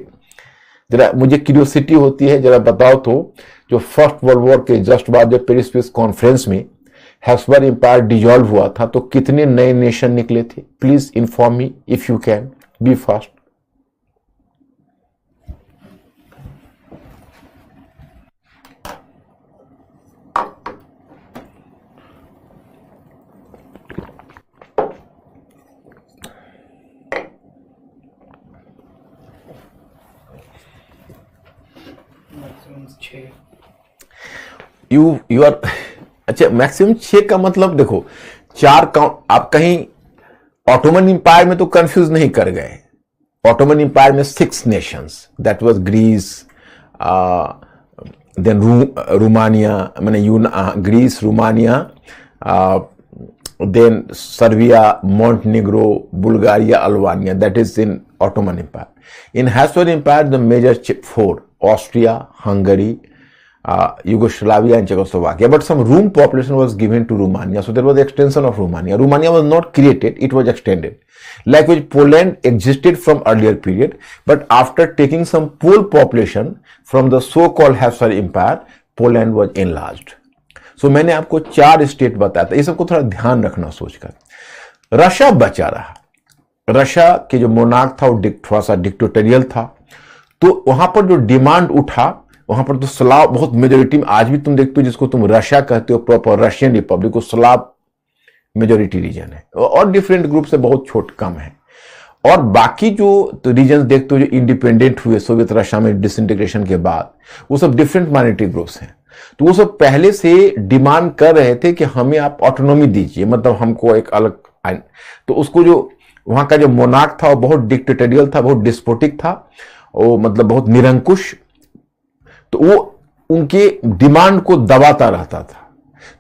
जरा मुझे क्यूरियोसिटी होती है, जरा बताओ तो, जो फर्स्ट वर्ल्ड वॉर के जस्ट बाद जब पेरिस पीस कॉन्फ्रेंस में हैब्सबर्ग इंपायर डिजॉल्व हुआ था तो कितने नए नेशन निकले थे? Please inform me if you can, be fast. You are अच्छा, मैक्सिमम 6 का मतलब देखो, 4 काउंट। आप कहीं ऑटोमन इंपायर में तो कंफ्यूज नहीं कर गए। ऑटोमन इंपायर में 6 nations, that was Greece, then Romania, मैंने Greece, Romania, then Serbia, Montenegro, Bulgaria, Albania, that is in Ottoman empire. In Habsburg empire the major 4, Austria, Hungary, Yugoslavia and Czechoslovakia, but some room population was given to Romania, so there was extension of Romania. Romania was not created, it was extended. Likewise, Poland existed from earlier period, but after taking some Pole population from the so-called Habsburg Empire, Poland was enlarged. So मैंने आपको 4 state बताया था, ये सबको थोड़ा ध्यान रखना सोचकर। रशिया बचा रहा। रशिया के जो मोनार्क था वो थोड़ा सा डिक्टेटोरियल था, तो वहां पर जो डिमांड उठा, वहां पर तो स्लाव बहुत मेजोरिटी में, आज भी तुम देखते हो जिसको तुम रशिया कहते हो, प्रॉपर रशियन रिपब्लिक, को स्लाव मेजोरिटी रीजन है, और डिफरेंट ग्रुप से बहुत छोट कम है। और बाकी जो तो रीजन देखते हो जो इंडिपेंडेंट हुए सोवियत रशिया में डिसइंटीग्रेशन के बाद, वो सब डिफरेंट माइनॉरिटी ग्रुप्स हैं। तो वो सब पहले से डिमांड कर रहे थे कि हमें आप ऑटोनॉमी दीजिए, मतलब हमको एक अलग। तो उसको जो वहां का जो मोनार्क था वो बहुत डिक्टेटोरियल था, बहुत डिस्पोटिक था, वो मतलब बहुत निरंकुश, तो वो उनके डिमांड को दबाता रहता था।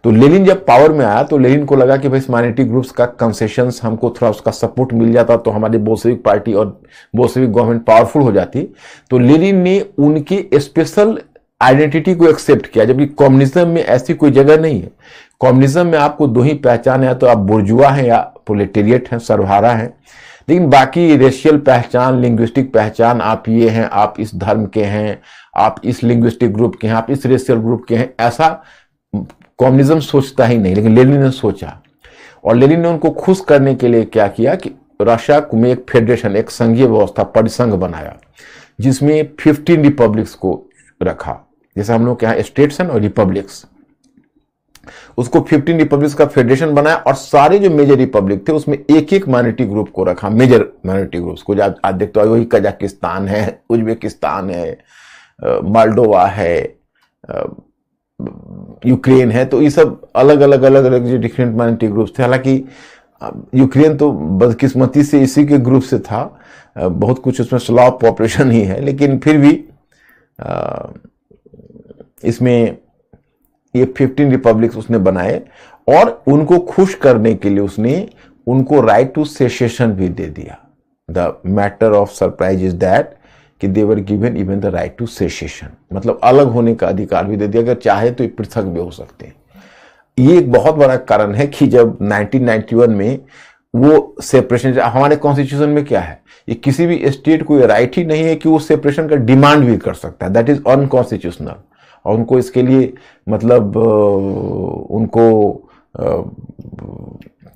तो लेनिन जब पावर में आया तो लेनिन को लगा कि भाई माइनॉरिटी ग्रुप्स का कंसेशंस, हमको थोड़ा उसका सपोर्ट मिल जाता तो हमारी बोल्शेविक पार्टी और बोल्शेविक गवर्नमेंट पावरफुल हो जाती। तो लेनिन ने उनकी स्पेशल आइडेंटिटी को एक्सेप्ट किया, जबकि कम्युनिज्म में ऐसी कोई जगह नहीं है। कम्युनिज्म में आपको 2 ही पहचान है, तो आप बुर्जुआ हैं या प्रोलेटेरिएट हैं, सर्वहारा हैं। लेकिन बाकी रेशियल पहचान, लिंग्विस्टिक पहचान, आप ये हैं, आप इस धर्म के हैं, आप इस लिंग्विस्टिक ग्रुप के हैं, आप इस रेशियल ग्रुप के हैं, ऐसा कम्युनिज्म सोचता ही नहीं। लेकिन लेनिन ने सोचा, और लेनिन ने उनको खुश करने के लिए क्या किया कि रशिया में एक फेडरेशन, एक संघीय व्यवस्था, परिसंघ बनाया, जिसमें 15 रिपब्लिक्स को रखा। जैसे हम लोग के यहाँ स्टेट्स हैं और रिपब्लिक्स, उसको 15 रिपब्लिक्स का फेडरेशन बनाया, और सारे जो मेजर रिपब्लिक थे उसमें एक एक माइनॉरिटी ग्रुप को रखा, मेजर माइनॉरिटी ग्रुप्स को। आज देखते हो वही कजाकिस्तान है, उज्बेकिस्तान है, मोल्डोवा है, यूक्रेन है, तो ये सब अलग अलग जो डिफरेंट माइनॉरिटी ग्रुप्स थे। हालांकि यूक्रेन तो बदकिस्मती से इसी के ग्रुप से था, बहुत कुछ उसमें स्लाव पॉपुलेशन ही है, लेकिन फिर भी इसमें ये 15 रिपब्लिक्स उसने बनाए, और उनको खुश करने के लिए उसने उनको राइट टू सेसेशन भी दे दिया। The matter of surprise is that कि they were given even the right to secession, मतलब अलग होने का अधिकार भी दे दिया, अगर चाहे तो पृथक भी हो सकते हैं। ये एक बहुत बड़ा कारण है कि जब 1991 में वो सेपरेशन, हमारे कॉन्स्टिट्यूशन में क्या है, ये किसी भी स्टेट को राइट ही नहीं है कि वो सेपरेशन का डिमांड भी कर सकता है, दैट इज अनकॉन्स्टिट्यूशनल। और उनको इसके लिए मतलब उनको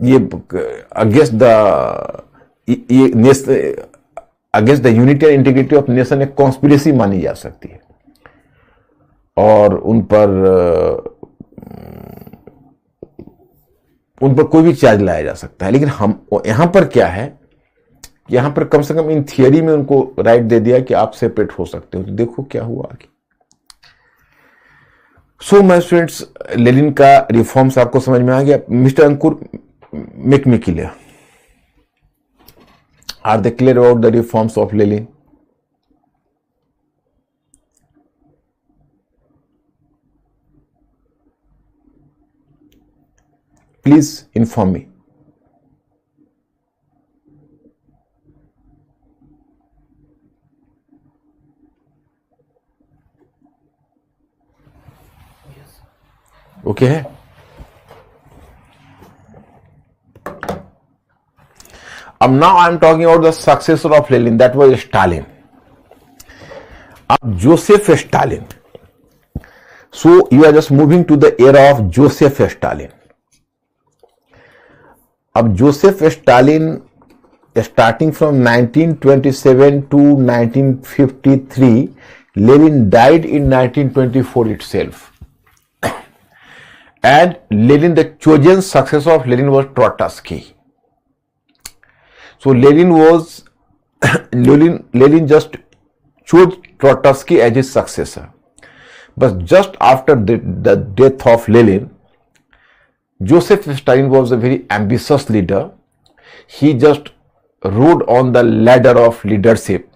ये against the unity and integrity of nation एक कॉन्स्पिरेसी मानी जा सकती है, और उन पर उन पर कोई भी चार्ज लाया जा सकता है। लेकिन हम यहां पर क्या है, यहां पर कम से कम इन थियरी में उनको राइट दे दिया कि आप सेपरेट हो सकते हो। तो देखो क्या हुआ आगे। सो माय स्टूडेंट्स, लेनिन का रिफॉर्म्स आपको समझ में आ गया। Mister Ankur, make me clear, are they clear about the reforms of Lenin? Please inform me. Okay है? अब now I am talking about the successor of Lenin, that was Stalin. अब Joseph Stalin. So you are just moving to the era of Joseph Stalin. अब Joseph Stalin starting from 1927 to 1953, Lenin died in 1924 itself. And Lenin, the chosen successor of Lenin was Trotsky. So Lenin just chose Trotsky as his successor. But just after the death of Lenin, Joseph Stalin was a very ambitious leader. He just rode on the ladder of leadership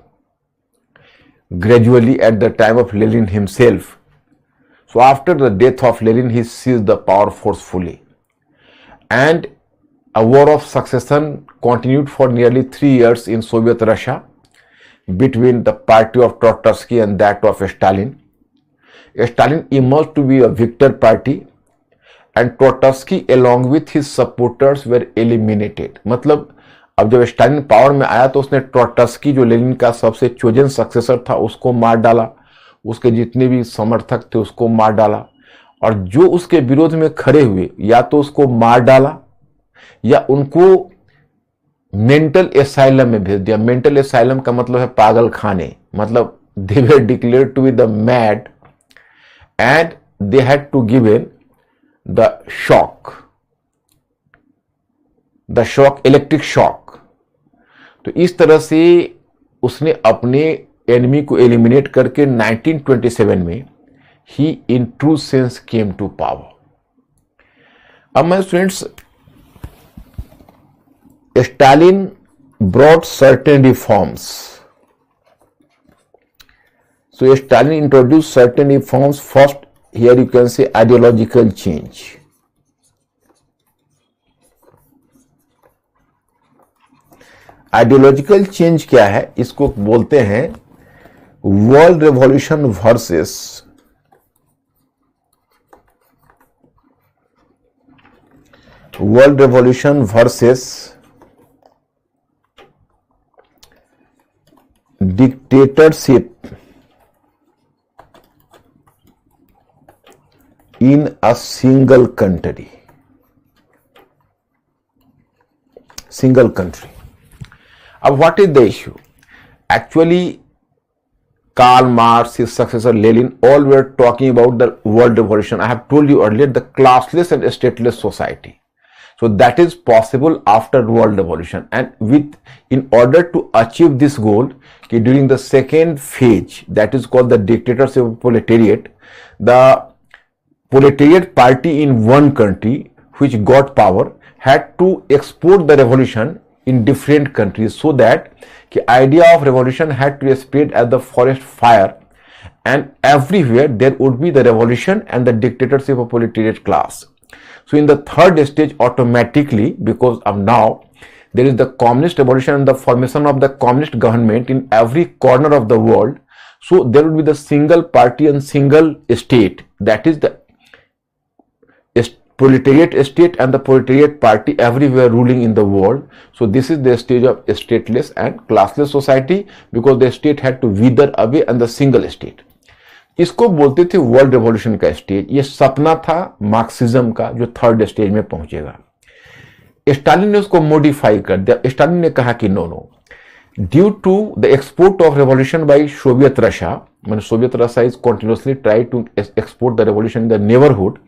gradually at the time of Lenin himself. So after the death of Lenin, he seized the power forcefully. And a war of succession continued for nearly 3 years in Soviet Russia between the party of Trotsky and that of Stalin. Stalin emerged to be a victor party. And Trotsky along with his supporters were eliminated. मतलब अब जब Stalin power में आया तो उसने ट्रोट्स्की, जो Lenin का सबसे चोजन सक्सेसर था, उसको मार डाला। उसके जितने भी समर्थक थे उसको मार डाला। और जो उसके विरोध में खड़े हुए, या तो उसको मार डाला या उनको मेंटल एसाइलम में भेज दिया। मेंटल एसाइलम का मतलब है पागल खाने। मतलब they were declared to be the mad and they had to give in the shock, electric shock. तो इस तरह से उसने अपने एनिमी को एलिमिनेट करके 1927 में he in true sense came to power. अब my students, Stalin brought certain reforms. So Stalin introduced certain reforms. First, here you can say ideological change. Ideological change क्या है? इसको बोलते हैं world revolution versus dictatorship in a single country. अब what is the issue? Actually, Karl Marx, his successor Lenin, all were talking about the world revolution. I have told you earlier, the classless and stateless society. So that is possible after world revolution. And in order to achieve this goal, during the second phase, that is called the dictatorship of proletariat, the proletariat party in one country which got power had to export the revolution in different countries, so that the idea of revolution had to spread as the forest fire, and everywhere there would be the revolution and the dictatorship of proletariat class. So in the third stage, automatically, because of now there is the communist revolution and the formation of the communist government in every corner of the world, so there will be the single party and single state, that is the proletariat state and the proletariat party everywhere ruling in the world. So this is the stage of stateless and classless society, because the state had to wither away and the single state. इसको बोलते थे world revolution का stage. ये सपना था Marxism का, जो third stage में पहुंचेगा। स्टालिन ने उसको मॉडिफाई कर दिया। स्टालिन ने कहा कि no, due to the export of revolution by Soviet Russia, Soviet Russia is continuously try to export the revolution in the neighbourhood.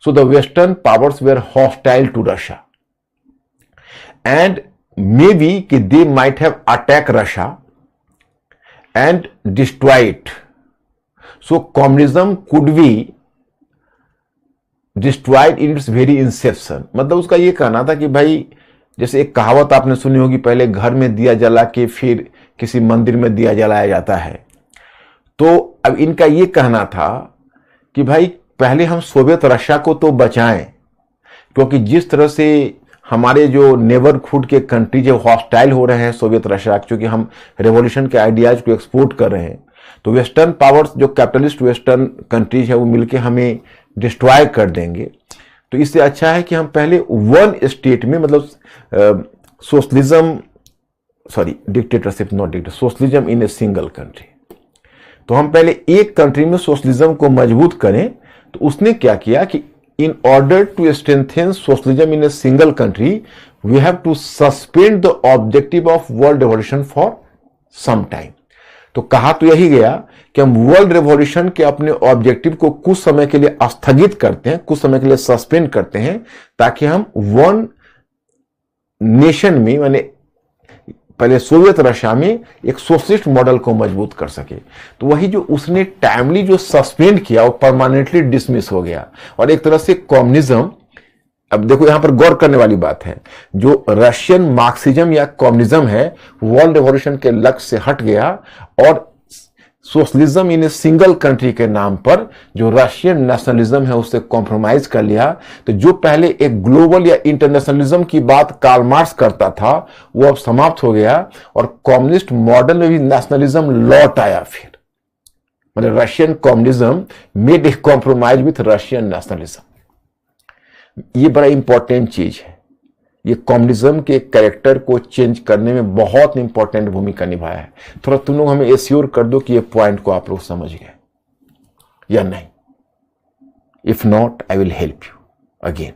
So the Western powers were hostile to Russia, and maybe they might have attacked Russia and destroy it. So communism could be destroyed in its very inception. मतलब उसका ये कहना था कि भाई, जैसे एक कहावत आपने सुनी होगी, पहले घर में दिया जला के फिर किसी मंदिर में दिया जलाया जाता है। तो अब इनका ये कहना था कि भाई पहले हम सोवियत रशिया को तो बचाएं, क्योंकि जिस तरह से हमारे जो नेबरहुड के कंट्री जो हॉस्टाइल हो रहे हैं सोवियत रशिया, क्योंकि हम रेवोल्यूशन के आइडियाज को एक्सपोर्ट कर रहे हैं, तो वेस्टर्न पावर्स जो कैपिटलिस्ट वेस्टर्न कंट्रीज है वो मिलके हमें डिस्ट्रॉय कर देंगे। तो इससे अच्छा है कि हम पहले वन स्टेट में, मतलब socialism, sorry dictatorship, not dictator, socialism in a single country. तो हम पहले एक कंट्री में सोशलिज्म को मजबूत करें। तो उसने क्या किया कि in order to strengthen socialism in a single country we have to suspend the objective of world revolution for some time. तो कहा तो यही गया कि हम वर्ल्ड रेवोल्यूशन के अपने ऑब्जेक्टिव को कुछ समय के लिए स्थगित करते हैं, कुछ समय के लिए सस्पेंड करते हैं, ताकि हम वन नेशन में, माने पहले सोवियत रशिया में एक सोशलिस्ट मॉडल को मजबूत कर सके। तो वही जो उसने टाइमली जो सस्पेंड किया वो परमानेंटली डिसमिस हो गया। और एक तरह से कम्युनिज्म, अब देखो यहां पर गौर करने वाली बात है, जो रशियन मार्क्सिज्म या कम्युनिज्म है वर्ल्ड रेवोल्यूशन के लक्ष्य से हट गया और socialism in a single country के नाम पर जो रशियन नेशनलिज्म है उससे कॉम्प्रोमाइज कर लिया। तो जो पहले एक ग्लोबल या इंटरनेशनलिज्म की बात कार्ल मार्क्स करता था वो अब समाप्त हो गया और कम्युनिस्ट मॉडल में भी नेशनलिज्म लौट आया। फिर मतलब Russian communism made a compromise with Russian nationalism. ये बड़ा इंपॉर्टेंट चीज है, ये कम्युनिज्म के कैरेक्टर को चेंज करने में बहुत इंपॉर्टेंट भूमिका निभाया है। थोड़ा तुम लोग हमें एश्योर कर दो कि ये पॉइंट को आप लोग समझ गए या नहीं। If not I will help you again.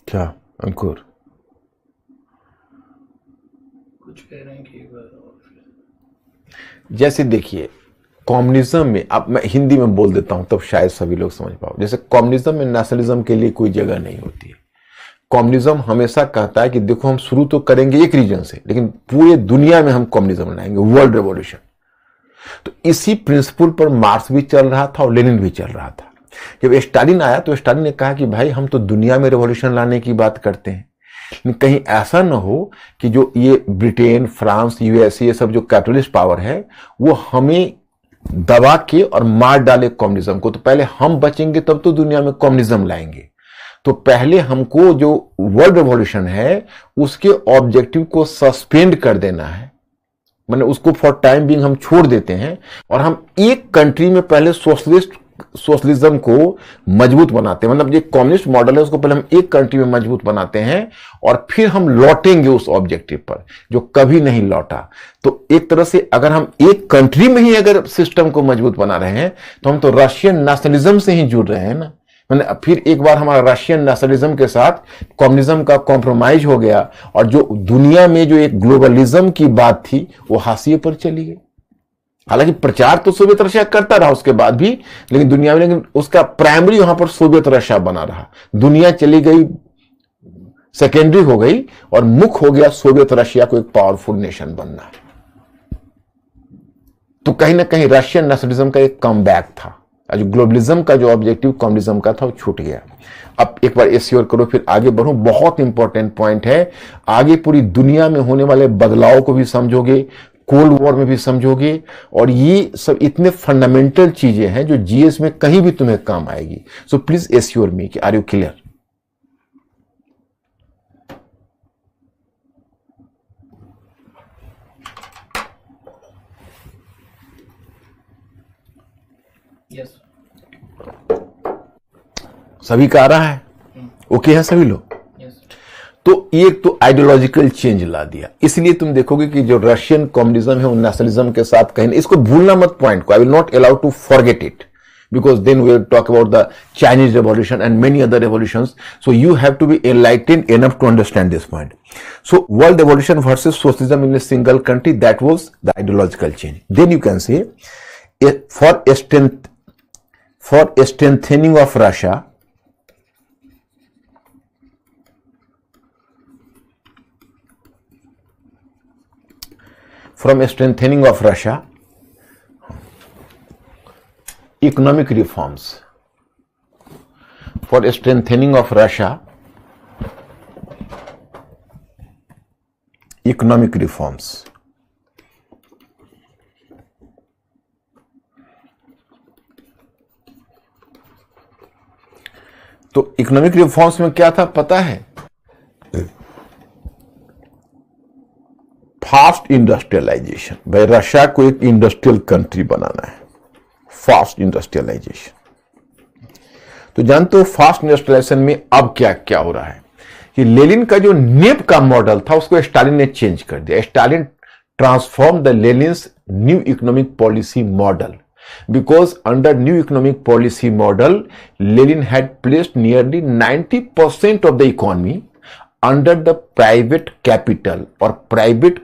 क्या अंकुर? कुछ कह रहे हैं कि एक बार और फिर। जैसे देखिए कम्युनिज्म में, अब मैं हिंदी में बोल देता हूं तब शायद सभी लोग समझ पाओ। जैसे कम्युनिज्म में नेशनलिज्म के लिए कोई जगह नहीं होती है। कम्युनिज्म हमेशा कहता है कि देखो हम शुरू तो करेंगे एक रीजन से, लेकिन पूरे दुनिया में हम कम्युनिज्म लाएंगे, वर्ल्ड रेवोल्यूशन। तो इसी प्रिंसिपल पर मार्क्स भी चल रहा था और लेनिन भी चल रहा था। जब स्टालिन आया तो स्टालिन ने कहा कि भाई हम तो दुनिया में रेवोल्यूशन लाने की बात करते हैं, लेकिन कहीं ऐसा ना हो कि जो ये ब्रिटेन, फ्रांस, यूएसए, ये सब जो कैपिटलिस्ट पावर है वो हमें दबा के और मार डाले कम्युनिज्म को। तो पहले हम बचेंगे तब तो दुनिया में कम्युनिज्म लाएंगे। तो पहले हमको जो वर्ल्ड रेवोल्यूशन है उसके ऑब्जेक्टिव को सस्पेंड कर देना है, माने उसको फॉर टाइम बिंग हम छोड़ देते हैं और हम एक कंट्री में पहले सोशलिज्म को मजबूत बनाते हैं। मतलब जो कम्युनिस्ट मॉडल है उसको पहले हम एक कंट्री में मजबूत बनाते हैं और फिर हम लौटेंगे उस ऑब्जेक्टिव पर जो कभी नहीं लौटा। तो एक तरह से अगर हम एक कंट्री में ही अगर सिस्टम को मजबूत बना रहे हैं तो हम तो रशियन नेशनलिज्म से ही जुड़ रहे हैं ना। मैंने फिर एक बार हमारा रशियन नेशनलिज्म के साथ कम्युनिज्म का कॉम्प्रोमाइज हो गया और जो दुनिया में जो एक ग्लोबलिज्म की बात थी वो हाशिए पर चली गई। हालांकि प्रचार तो सोवियत रशिया करता रहा उसके बाद भी, लेकिन दुनिया में, लेकिन उसका प्राइमरी वहां पर सोवियत रशिया बना रहा। दुनिया चली गई, सेकेंडरी हो गई और मुख्य हो गया सोवियत रशिया को एक पावरफुल नेशन बनना। तो कहीं ना कहीं रशियन नेशनलिज्म का एक कम बैक था, जो ग्लोबलिज्म का जो ऑब्जेक्टिव कम्युनिज्म का था वो छूट गया। अब एक बार एश्योर करो फिर आगे बढ़ो। बहुत इंपॉर्टेंट पॉइंट है, आगे पूरी दुनिया में होने वाले बदलाव को भी समझोगे, कोल्ड वॉर में भी समझोगे, और ये सब इतने फंडामेंटल चीजें हैं जो जीएस में कहीं भी तुम्हें काम आएगी। सो प्लीज एश्योर मी कि आर यू क्लियर? यस। सभी का आ रहा है? ओके है सभी लोग? तो ये एक तो आइडियोलॉजिकल चेंज ला दिया। इसलिए तुम देखोगे कि जो रशियन कम्युनिज्म है वो नेशनलिज्म के साथ कहीं, इसको भूलना मत पॉइंट को, I will not allow to forget it, because then we will talk about the Chinese revolution and many other revolutions. So you have to be enlightened enough to understand this point. So world evolution versus socialism in a single country, that was the ideological change. Then you can say for strengthening of Russia, economic reforms, for strengthening of Russia, economic reforms. तो economic reforms में क्या था पता है? Fast industrialisation. भाई Russia को एक industrial country बनाना है, फास्ट इंडस्ट्रियलाइजेशन। तो जानते हो फास्ट इंडस्ट्रियलाइजेशन में अब क्या क्या हो रहा है कि लेनिन का जो नेप का मॉडल था उसको स्टालिन ने चेंज कर दिया। Stalin transform the लेनिन्स new economic policy model, because under new economic policy model Lenin had placed nearly 90% of the economy under the private capital or private,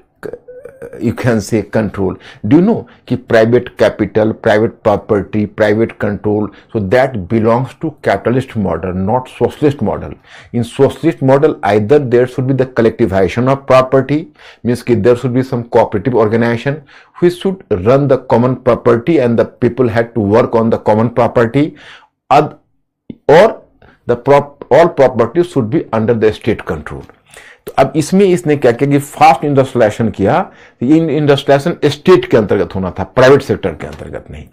you can say, control. Do you know कि private capital, private property, private control, so that belongs to capitalist model, not socialist model. In socialist model either there should be the collectivization of property, means कि there should be some cooperative organization which should run the common property and the people had to work on the common property, or all property should be under the state control. तो अब इसमें इसने क्या किया कि fast industrialisation किया। इन industrialisation state के अंतर्गत होना था, प्राइवेट सेक्टर के अंतर्गत नहीं।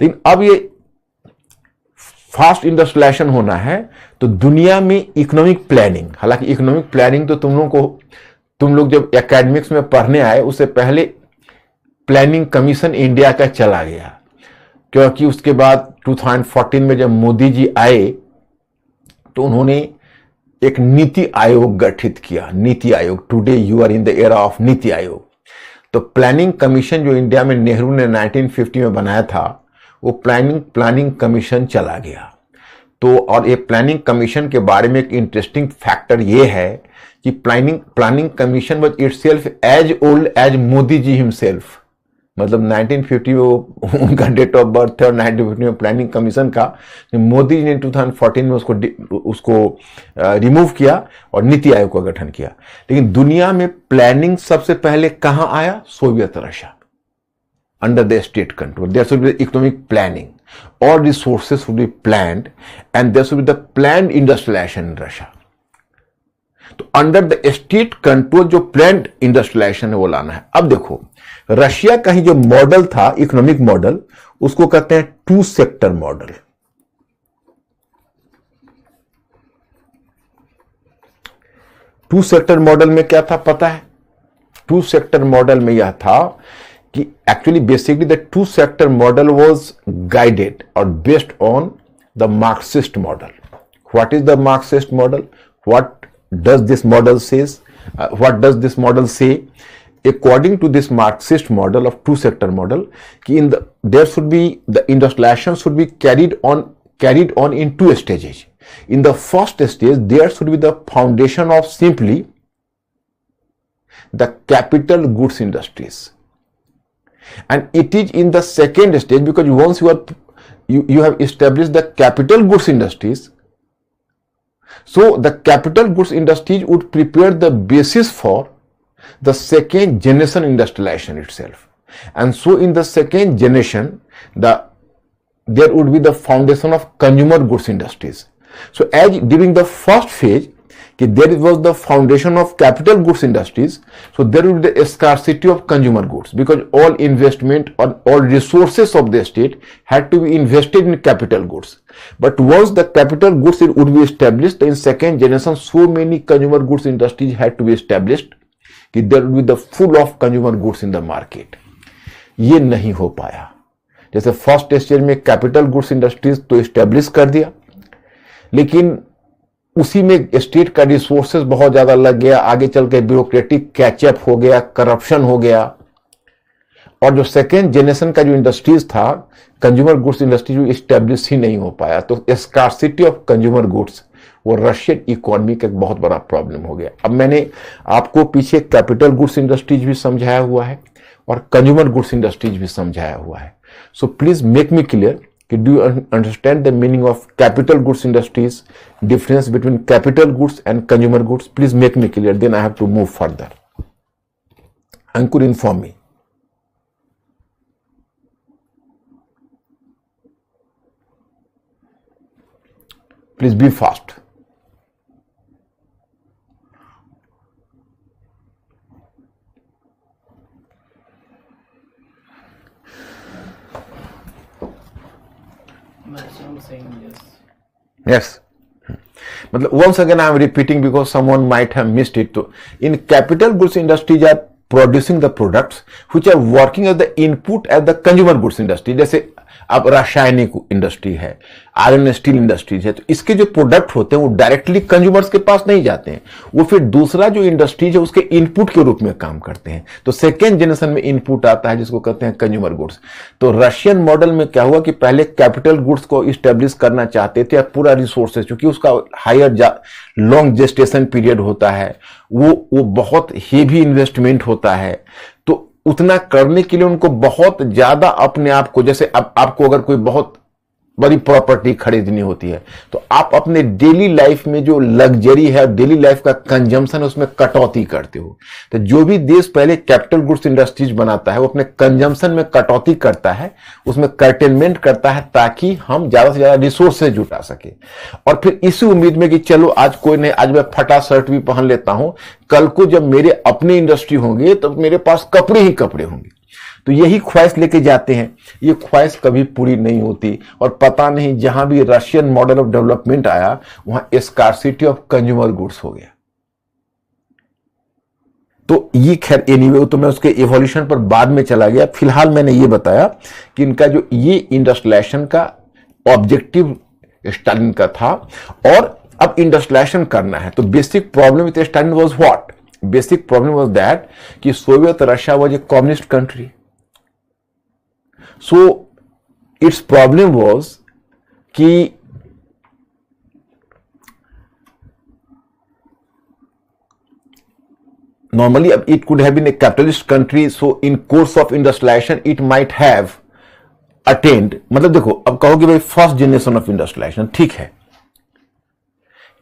लेकिन अब ये फास्ट इंडस्ट्रियलाइजेशन होना है तो दुनिया में इकोनॉमिक प्लानिंग, हालांकि इकोनॉमिक प्लानिंग तो तुम लोग जब एकेडमिक्स में पढ़ने आए उससे पहले प्लानिंग कमीशन इंडिया का चला गया, क्योंकि उसके बाद 2014 में जब मोदी जी आए तो उन्होंने एक नीति आयोग गठित किया, NITI Aayog. Today you are in the era of NITI Aayog. तो प्लानिंग कमीशन जो इंडिया में नेहरू ने 1950 में बनाया था वो प्लानिंग कमीशन चला गया। तो और ये प्लानिंग कमीशन के बारे में एक इंटरेस्टिंग फैक्टर ये है कि planning commission was itself as old as Modi ji himself. मतलब 1950 में उनका डेट ऑफ बर्थ है और 1950 में प्लानिंग कमीशन का मोदी जी ने 2014 में उसको रिमूव किया और नीति आयोग का गठन किया। लेकिन दुनिया में प्लानिंग सबसे पहले कहां आया? Soviet Russia, under the state control. There should be economic planning, all resources should be planned and there should be the planned industrialisation in Russia. तो अंडर द स्टेट कंट्रोल जो प्लान्ड इंडस्ट्रियलाइजेशन है वो लाना है। अब देखो Russia का ही जो मॉडल था इकोनॉमिक मॉडल उसको कहते हैं two sector model. Two sector model में क्या था पता है? टू सेक्टर मॉडल में यह था कि actually basically the two sector model was guided और based on the Marxist model. What is the Marxist model? What does this model says? What does this model say? According to this Marxist model of two sector model, there should be the industrialization should be carried on in two stages. In the first stage, there should be the foundation of simply the capital goods industries, and it is in the second stage because once you have established the capital goods industries, so the capital goods industries would prepare the basis for the second generation industrialization itself. And so in the second generation there would be the foundation of consumer goods industries. So as during the first phase there was the foundation of capital goods industries, so there would be the scarcity of consumer goods because all investment or all resources of the state had to be invested in capital goods. But once the capital goods would be established in second generation, so many consumer goods industries had to be established कि there will be the full of consumer goods in the market. ये नहीं हो पाया। जैसे first stage में capital goods industries तो establish कर दिया, लेकिन उसी में स्टेट का रिसोर्सेज बहुत ज्यादा लग गया, आगे चल के ब्यूरोक्रेटिक कैचअप हो गया, करप्शन हो गया, और जो सेकेंड जनरेशन का जो इंडस्ट्रीज था, कंज्यूमर गुड्स इंडस्ट्री, जो इस्टेब्लिश ही नहीं हो पाया। तो स्कार्सिटी ऑफ कंज्यूमर गुड्स वो रशियन इकोनॉमी का एक बहुत बड़ा प्रॉब्लम हो गया। अब मैंने आपको पीछे कैपिटल गुड्स इंडस्ट्रीज भी समझाया हुआ है और कंज्यूमर गुड्स इंडस्ट्रीज भी समझाया हुआ है। So please make me clear कि do you understand the meaning of capital goods industries, difference between capital goods and consumer goods? Please make me clear, then I have to move further. Ankur, inform me. Please be fast. I'm saying yes. Yes. मतलब once again I am repeating because someone might have missed it. So in capital goods industries are producing the products which are working as the input at the consumer goods industry. जैसे अब रासायनिक industry है, iron steel industries है, तो इसके जो product होते हैं वो डायरेक्टली कंज्यूमर्स के पास नहीं जाते हैं, वो फिर दूसरा जो इंडस्ट्रीज है उसके इनपुट के रूप में काम करते हैं। तो सेकेंड जनरेशन में इनपुट आता है जिसको कहते हैं कंज्यूमर गुड्स। तो रशियन मॉडल में क्या हुआ कि पहले कैपिटल गुड्स को इस्टेब्लिश करना चाहते थे, पूरा रिसोर्सेज, क्योंकि उसका हायर लॉन्ग जेस्टेशन पीरियड होता है, वो बहुत हेवी इन्वेस्टमेंट होता है। तो उतना करने के लिए उनको बहुत ज्यादा अपने आप को, जैसे अब आपको अगर कोई बहुत बड़ी प्रॉपर्टी खरीदनी होती है तो आप अपने डेली लाइफ में जो लग्जरी है, डेली लाइफ का कंजम्पशन है, उसमें कटौती करते हो। तो जो भी देश पहले कैपिटल गुड्स इंडस्ट्रीज बनाता है वो अपने कंजम्पशन में कटौती करता है, उसमें कर्टेलमेंट करता है, ताकि हम ज्यादा से ज्यादा रिसोर्सेज जुटा सके। और फिर इसी उम्मीद में कि चलो आज कोई नहीं, आज मैं फटा शर्ट भी पहन लेता हूं, कल को जब मेरे अपनी इंडस्ट्री होंगे तो मेरे पास कपड़े ही कपड़े होंगे। तो यही ख्वाहिश लेके जाते हैं, ये ख्वाहिश कभी पूरी नहीं होती। और पता नहीं जहां भी रशियन मॉडल ऑफ डेवलपमेंट आया वहां स्कार्सिटी ऑफ कंज्यूमर गुड्स हो गया। तो ये खैर एनीवे, तो मैं उसके इवोल्यूशन पर बाद में चला गया। फिलहाल मैंने ये बताया कि इनका जो ये इंडस्ट्रियलाइजेशन का ऑब्जेक्टिव स्टालिन का था, और अब इंडस्ट्रियलाइजेशन करना है। तो basic problem with Stalin was what? Basic problem was that कि Soviet Russia was a communist country. So its problem was कि normally it could have been a capitalist country, so in course of industrialization it might have attained, मतलब देखो अब कहोगे भाई first generation of industrialisation,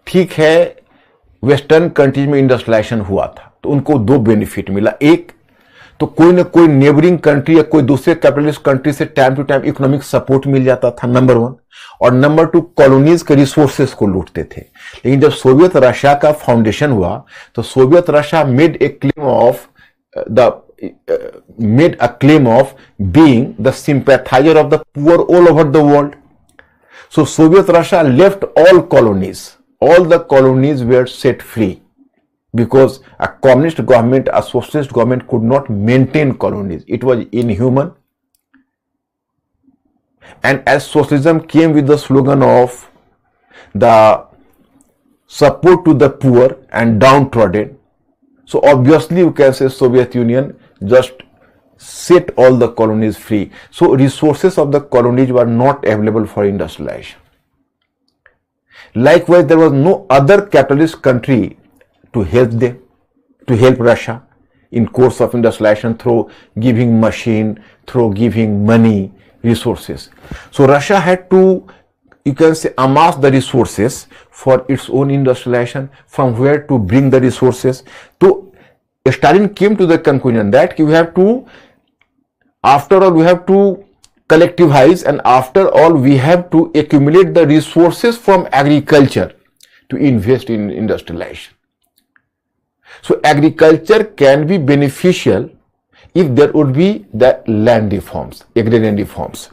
ठीक है western countries में industrialisation हुआ था तो उनको दो बेनिफिट मिला। एक तो कोई ना कोई नेबरिंग कंट्री या कोई दूसरे कैपिटलिस्ट कंट्री से time to time economic support मिल जाता था, नंबर वन। और नंबर टू, कॉलोनीज के रिसोर्सेस को लूटते थे। लेकिन जब सोवियत रशिया का फाउंडेशन हुआ तो Soviet Russia made a claim of being the sympathiser of the poor all over the world. So Soviet Russia left all colonies, all the colonies were set free because a communist government, a socialist government could not maintain colonies. It was inhuman. And as socialism came with the slogan of the support to the poor and downtrodden, so obviously you can say Soviet Union just set all the colonies free. So resources of the colonies were not available for industrialization. Likewise, there was no other capitalist country to help Russia in course of industrialization through giving machine, through giving money, resources. So Russia had to, you can say, amass the resources for its own industrialization. From where to bring the resources? So Stalin came to the conclusion that we have to, after all, we have to collectivize, and after all we have to accumulate the resources from agriculture to invest in industrialization. So agriculture can be beneficial if there would be the land reforms, agrarian reforms.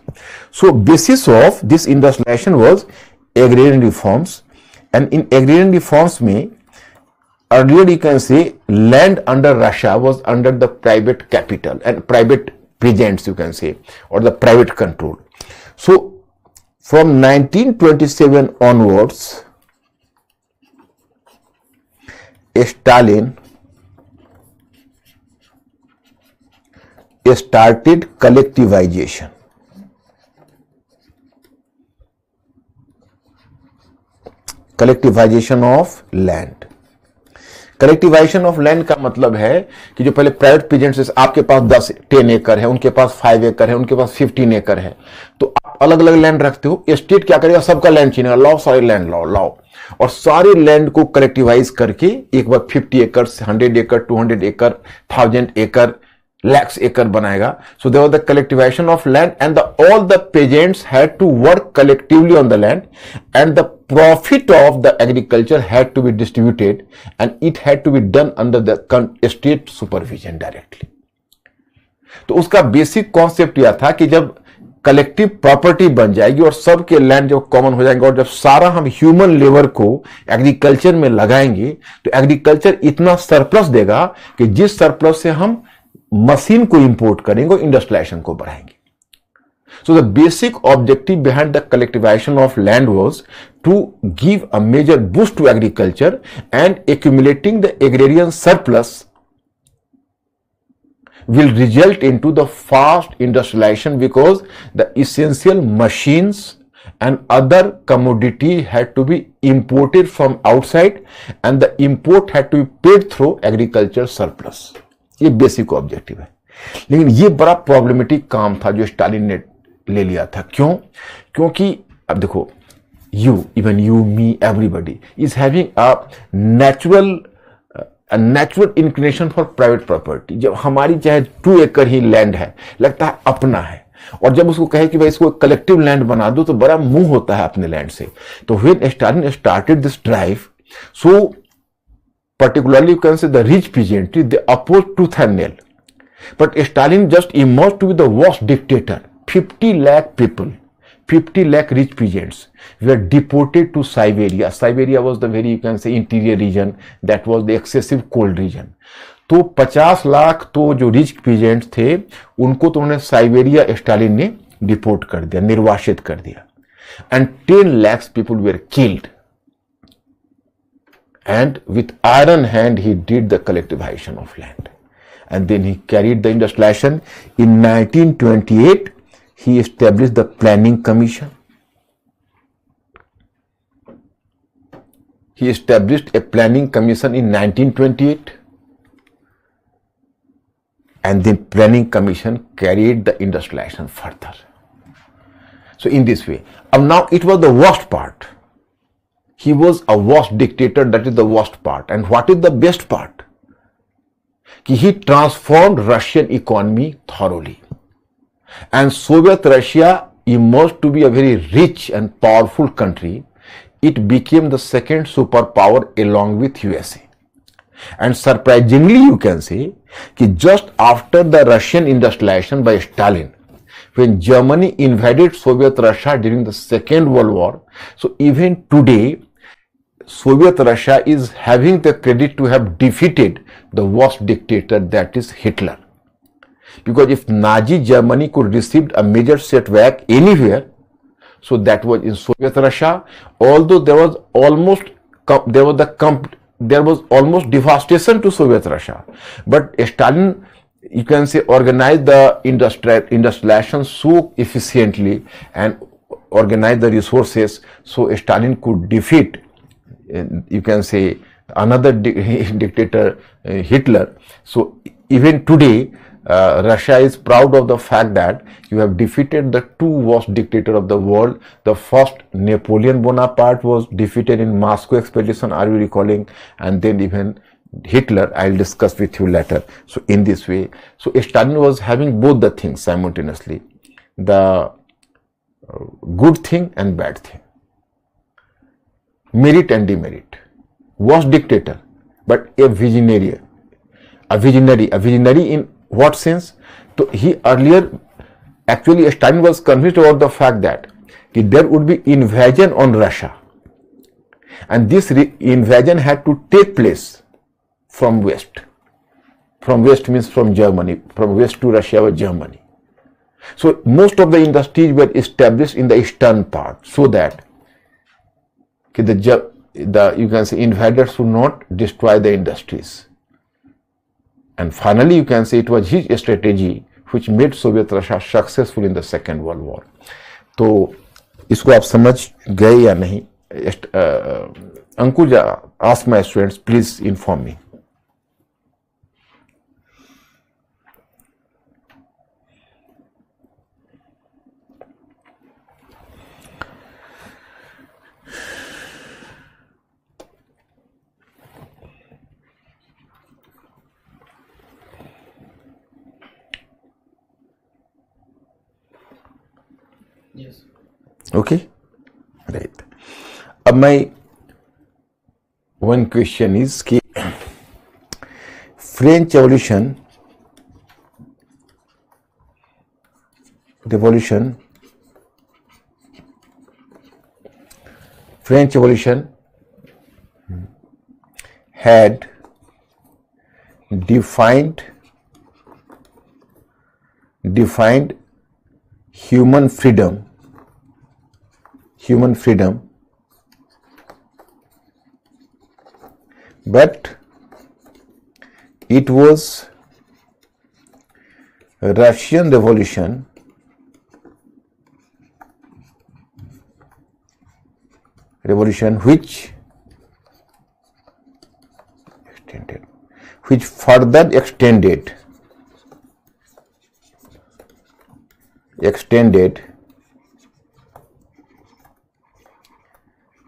So basis of this industrialization was agrarian reforms, and in agrarian reforms mein earlier you can say land under Russia was under the private capital and private peasants, you can say, or the private control. So from 1927 onwards, Stalin started collectivization. Collectivization of land. Collectivisation of land का मतलब है कि जो पहले private peasants, आपके पास 10 एकड़ है, उनके पास 5 एकड़ है, उनके पास 15 एकड़ है, तो आप अलग अलग लैंड रखते हो। स्टेट क्या करेगा, सबका लैंड छीनेगा, लाओ सारे लैंड लाओ, और सारे लैंड को कलेक्टिवाइज करके एक बार 50 एकड़, 100 एकड़, 200 एकड़, 1000 एकड़, lakhs acre बनाएगा. So there was the collectivization of land, and all the peasants had to work collectively on the land, and the profit of the agriculture had to be distributed, and it had to be done under the state supervision directly. तो उसका basic concept यह था कि जब collective property बन जाएगी और सबके लैंड जो कॉमन हो जाएंगे, और जब सारा हम ह्यूमन लेबर को एग्रीकल्चर में लगाएंगे तो एग्रीकल्चर इतना सरप्लस देगा कि जिस सरप्लस से हम मशीन को इंपोर्ट करेंगे और इंडस्ट्रियलाइजेशन को बढ़ाएंगे. So the basic objective behind the collectivization of land was to give a major boost to agriculture, and accumulating the agrarian surplus will result into the fast industrialization, because the essential machines and other commodity had to be imported from outside, and the import had to be paid through agriculture surplus. ये basic objective है. लेकिन ये बड़ा problematic काम था जो Stalin ने ले लिया था. क्यों? क्योंकि अब देखो, even you, me, everybody is having a natural inclination for private property. जब हमारी चाहे 2 एकड़ ही लैंड है, लगता है अपना है, और जब उसको कहे कि भाई इसको कलेक्टिव लैंड बना दो तो बड़ा मुंह होता है अपने लैंड से. तो when Stalin started this drive, so particularly you can say the rich peasantry, they opposed tooth and nail. But Stalin just emerged to be the worst dictator. 50 lakh people, 50 lakh rich peasants were deported to Siberia. Siberia was the very, you can say, interior region, that was the excessive cold region. तो 50 लाख तो जो rich peasants थे उनको तो उन्होंने Siberia Stalin ने deport कर दिया, निर्वासित कर दिया. And 10 lakhs people were killed. And with iron hand he did the collectivization of land, and then he carried the industrialization. In 1928 he established the planning commission. He established a planning commission in 1928, and the planning commission carried the industrialization further. So in this way, now it was the worst part. He was a worst dictator, that is the worst part. And what is the best part? He transformed Russian economy thoroughly. And Soviet Russia emerged to be a very rich and powerful country. It became the second superpower along with USA. And surprisingly, you can say, just after the Russian industrialization by Stalin, when Germany invaded Soviet Russia during the Second World War, so even today, Soviet Russia is having the credit to have defeated the worst dictator, that is Hitler. Because if Nazi Germany could receive a major setback anywhere, so that was in Soviet Russia. Although there was almost devastation to Soviet Russia, but Stalin, you can say, organized the industrialization so efficiently and organized the resources, so Stalin could defeat, you can say, another dictator, Hitler. So even today Russia is proud of the fact that you have defeated the 2 worst dictators of the world. The first, Napoleon Bonaparte, was defeated in Moscow expedition, are you recalling? And then even Hitler, I'll discuss with you later. So in this way, so Stalin was having both the things simultaneously, the good thing and bad thing, merit and demerit. Worst dictator, but a visionary. A visionary in what sense? So he earlier, actually Stalin was convinced about the fact that there would be invasion on Russia, and this invasion had to take place from west. From west means from Germany, from west to Russia was Germany. So most of the industries were established in the eastern part, so that you can say invaders should not destroy the industries. And finally, you can say it was his strategy which made Soviet Russia successful in the Second World War. तो इसको आप समझ गए या नहीं? Ankuja, ask my students, please inform me. Yes. Okay, right. अब my one question is कि French Revolution had defined human freedom, but it was Russian Revolution which further extended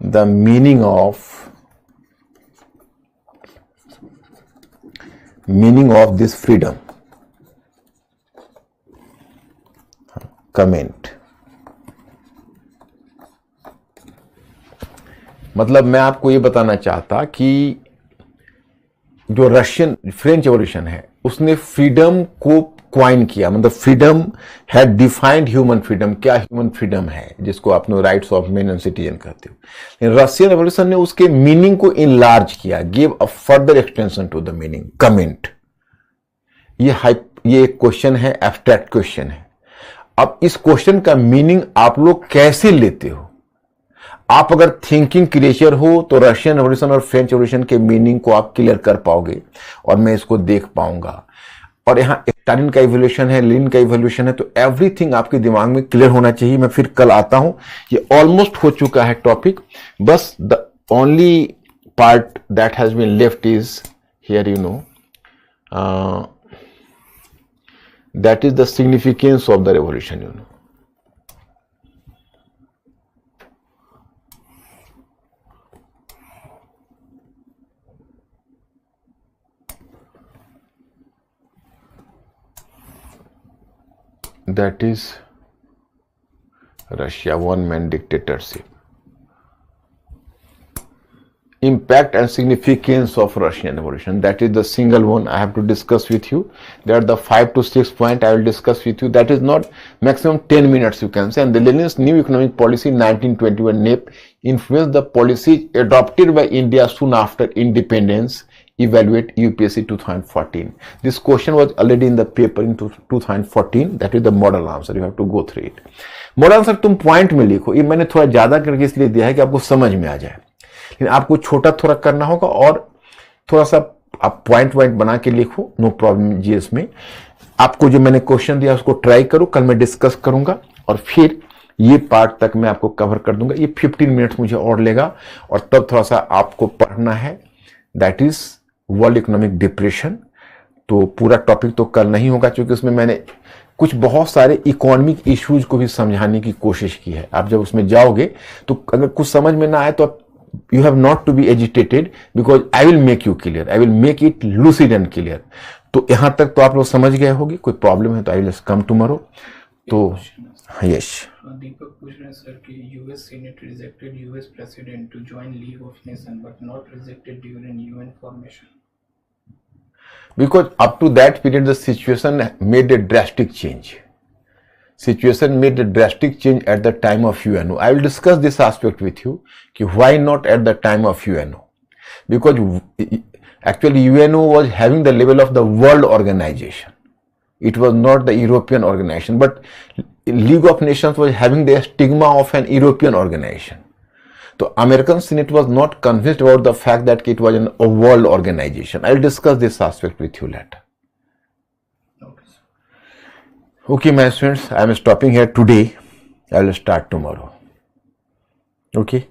the meaning of this freedom. Comment. मतलब मैं आपको ये बताना चाहता कि जो फ्रेंच रेवोल्यूशन है उसने फ्रीडम को क्वाइन किया, मतलब freedom had defined human freedom. क्या ह्यूमन फ्रीडम है जिसको आप rights of man and citizen कहते हो, लेकिन रशियन रेवोल्यूशन ने उसके मीनिंग को इनलार्ज किया, give a further extension to the meaning. Comment. ये एक क्वेश्चन है, एब्स्ट्रैक्ट क्वेश्चन है। अब इस क्वेश्चन का मीनिंग आप लोग कैसे लेते हो? आप अगर थिंकिंग क्रिएचर हो तो रशियन रेवोल्यूशन और फ्रेंच रेवोल्यूशन के मीनिंग को आप क्लियर कर पाओगे और मैं इसको देख पाऊंगा। और यहां स्टालिन का इवोल्यूशन है, लेनिन का इवोल्यूशन है, तो एवरीथिंग आपके दिमाग में क्लियर होना चाहिए। मैं फिर कल आता हूं, ये ऑलमोस्ट हो चुका है टॉपिक, बस the only part that has been left is here, you know, that is the significance of the revolution, you know. That is Russia, one-man dictatorship. Impact and significance of Russian Revolution. That is the single one I have to discuss with you. There are the 5 to 6 points I will discuss with you. That is not maximum 10 minutes, you can say. And the Lenin's new economic policy 1921 NEP influenced the policies adopted by India soon after independence. Evaluate UPSC 2014. This question was already in the paper in 2014. That is the model answer. You have to go through it. Model answer तुम point में लिखो। ये मैंने थोड़ा ज्यादा करके इसलिए दिया है कि आपको समझ में आ जाए, लेकिन आपको छोटा थोड़ा करना होगा और थोड़ा सा आप पॉइंट बना के लिखो, नो प्रॉब्लम जीएस में। आपको जो मैंने क्वेश्चन दिया उसको ट्राई करो, कल मैं डिस्कस करूंगा और फिर ये पार्ट तक मैं आपको कवर कर दूंगा। ये 15 मिनट्स मुझे और लेगा और तब थोड़ा सा आपको पढ़ना है, that is world economic depression. तो पूरा टॉपिक तो कल नहीं होगा क्योंकि उसमें मैंने कुछ बहुत सारे इकोनॉमिक इश्यूज को भी समझाने की कोशिश की है। आप जब उसमें जाओगे तो अगर कुछ समझ में ना आए तो you have not to be agitated, because I will make you clear, I will make it lucid and clear. तो यहां तक तो आप लोग समझ गए होंगे। कोई प्रॉब्लम है तो आई विल कम टुमारो। तो यस, दीपक पूछ रहे हैं सर कि US senate rejected US president to join league of nation but not rejected during UN formation, because up to that period the situation made a drastic change. Situation made a drastic change at the time of UNO. I will discuss this aspect with you कि why not at the time of UNO, because actually UNO was having the level of the world organization. It was not the European organization, but League of Nations was having the stigma of an European organization. तो American senate was not convinced about the fact that it was a world organization. I'll discuss this aspect with you later. Okay, sir. Okay, my friends, I am stopping here today. I will start tomorrow. Okay.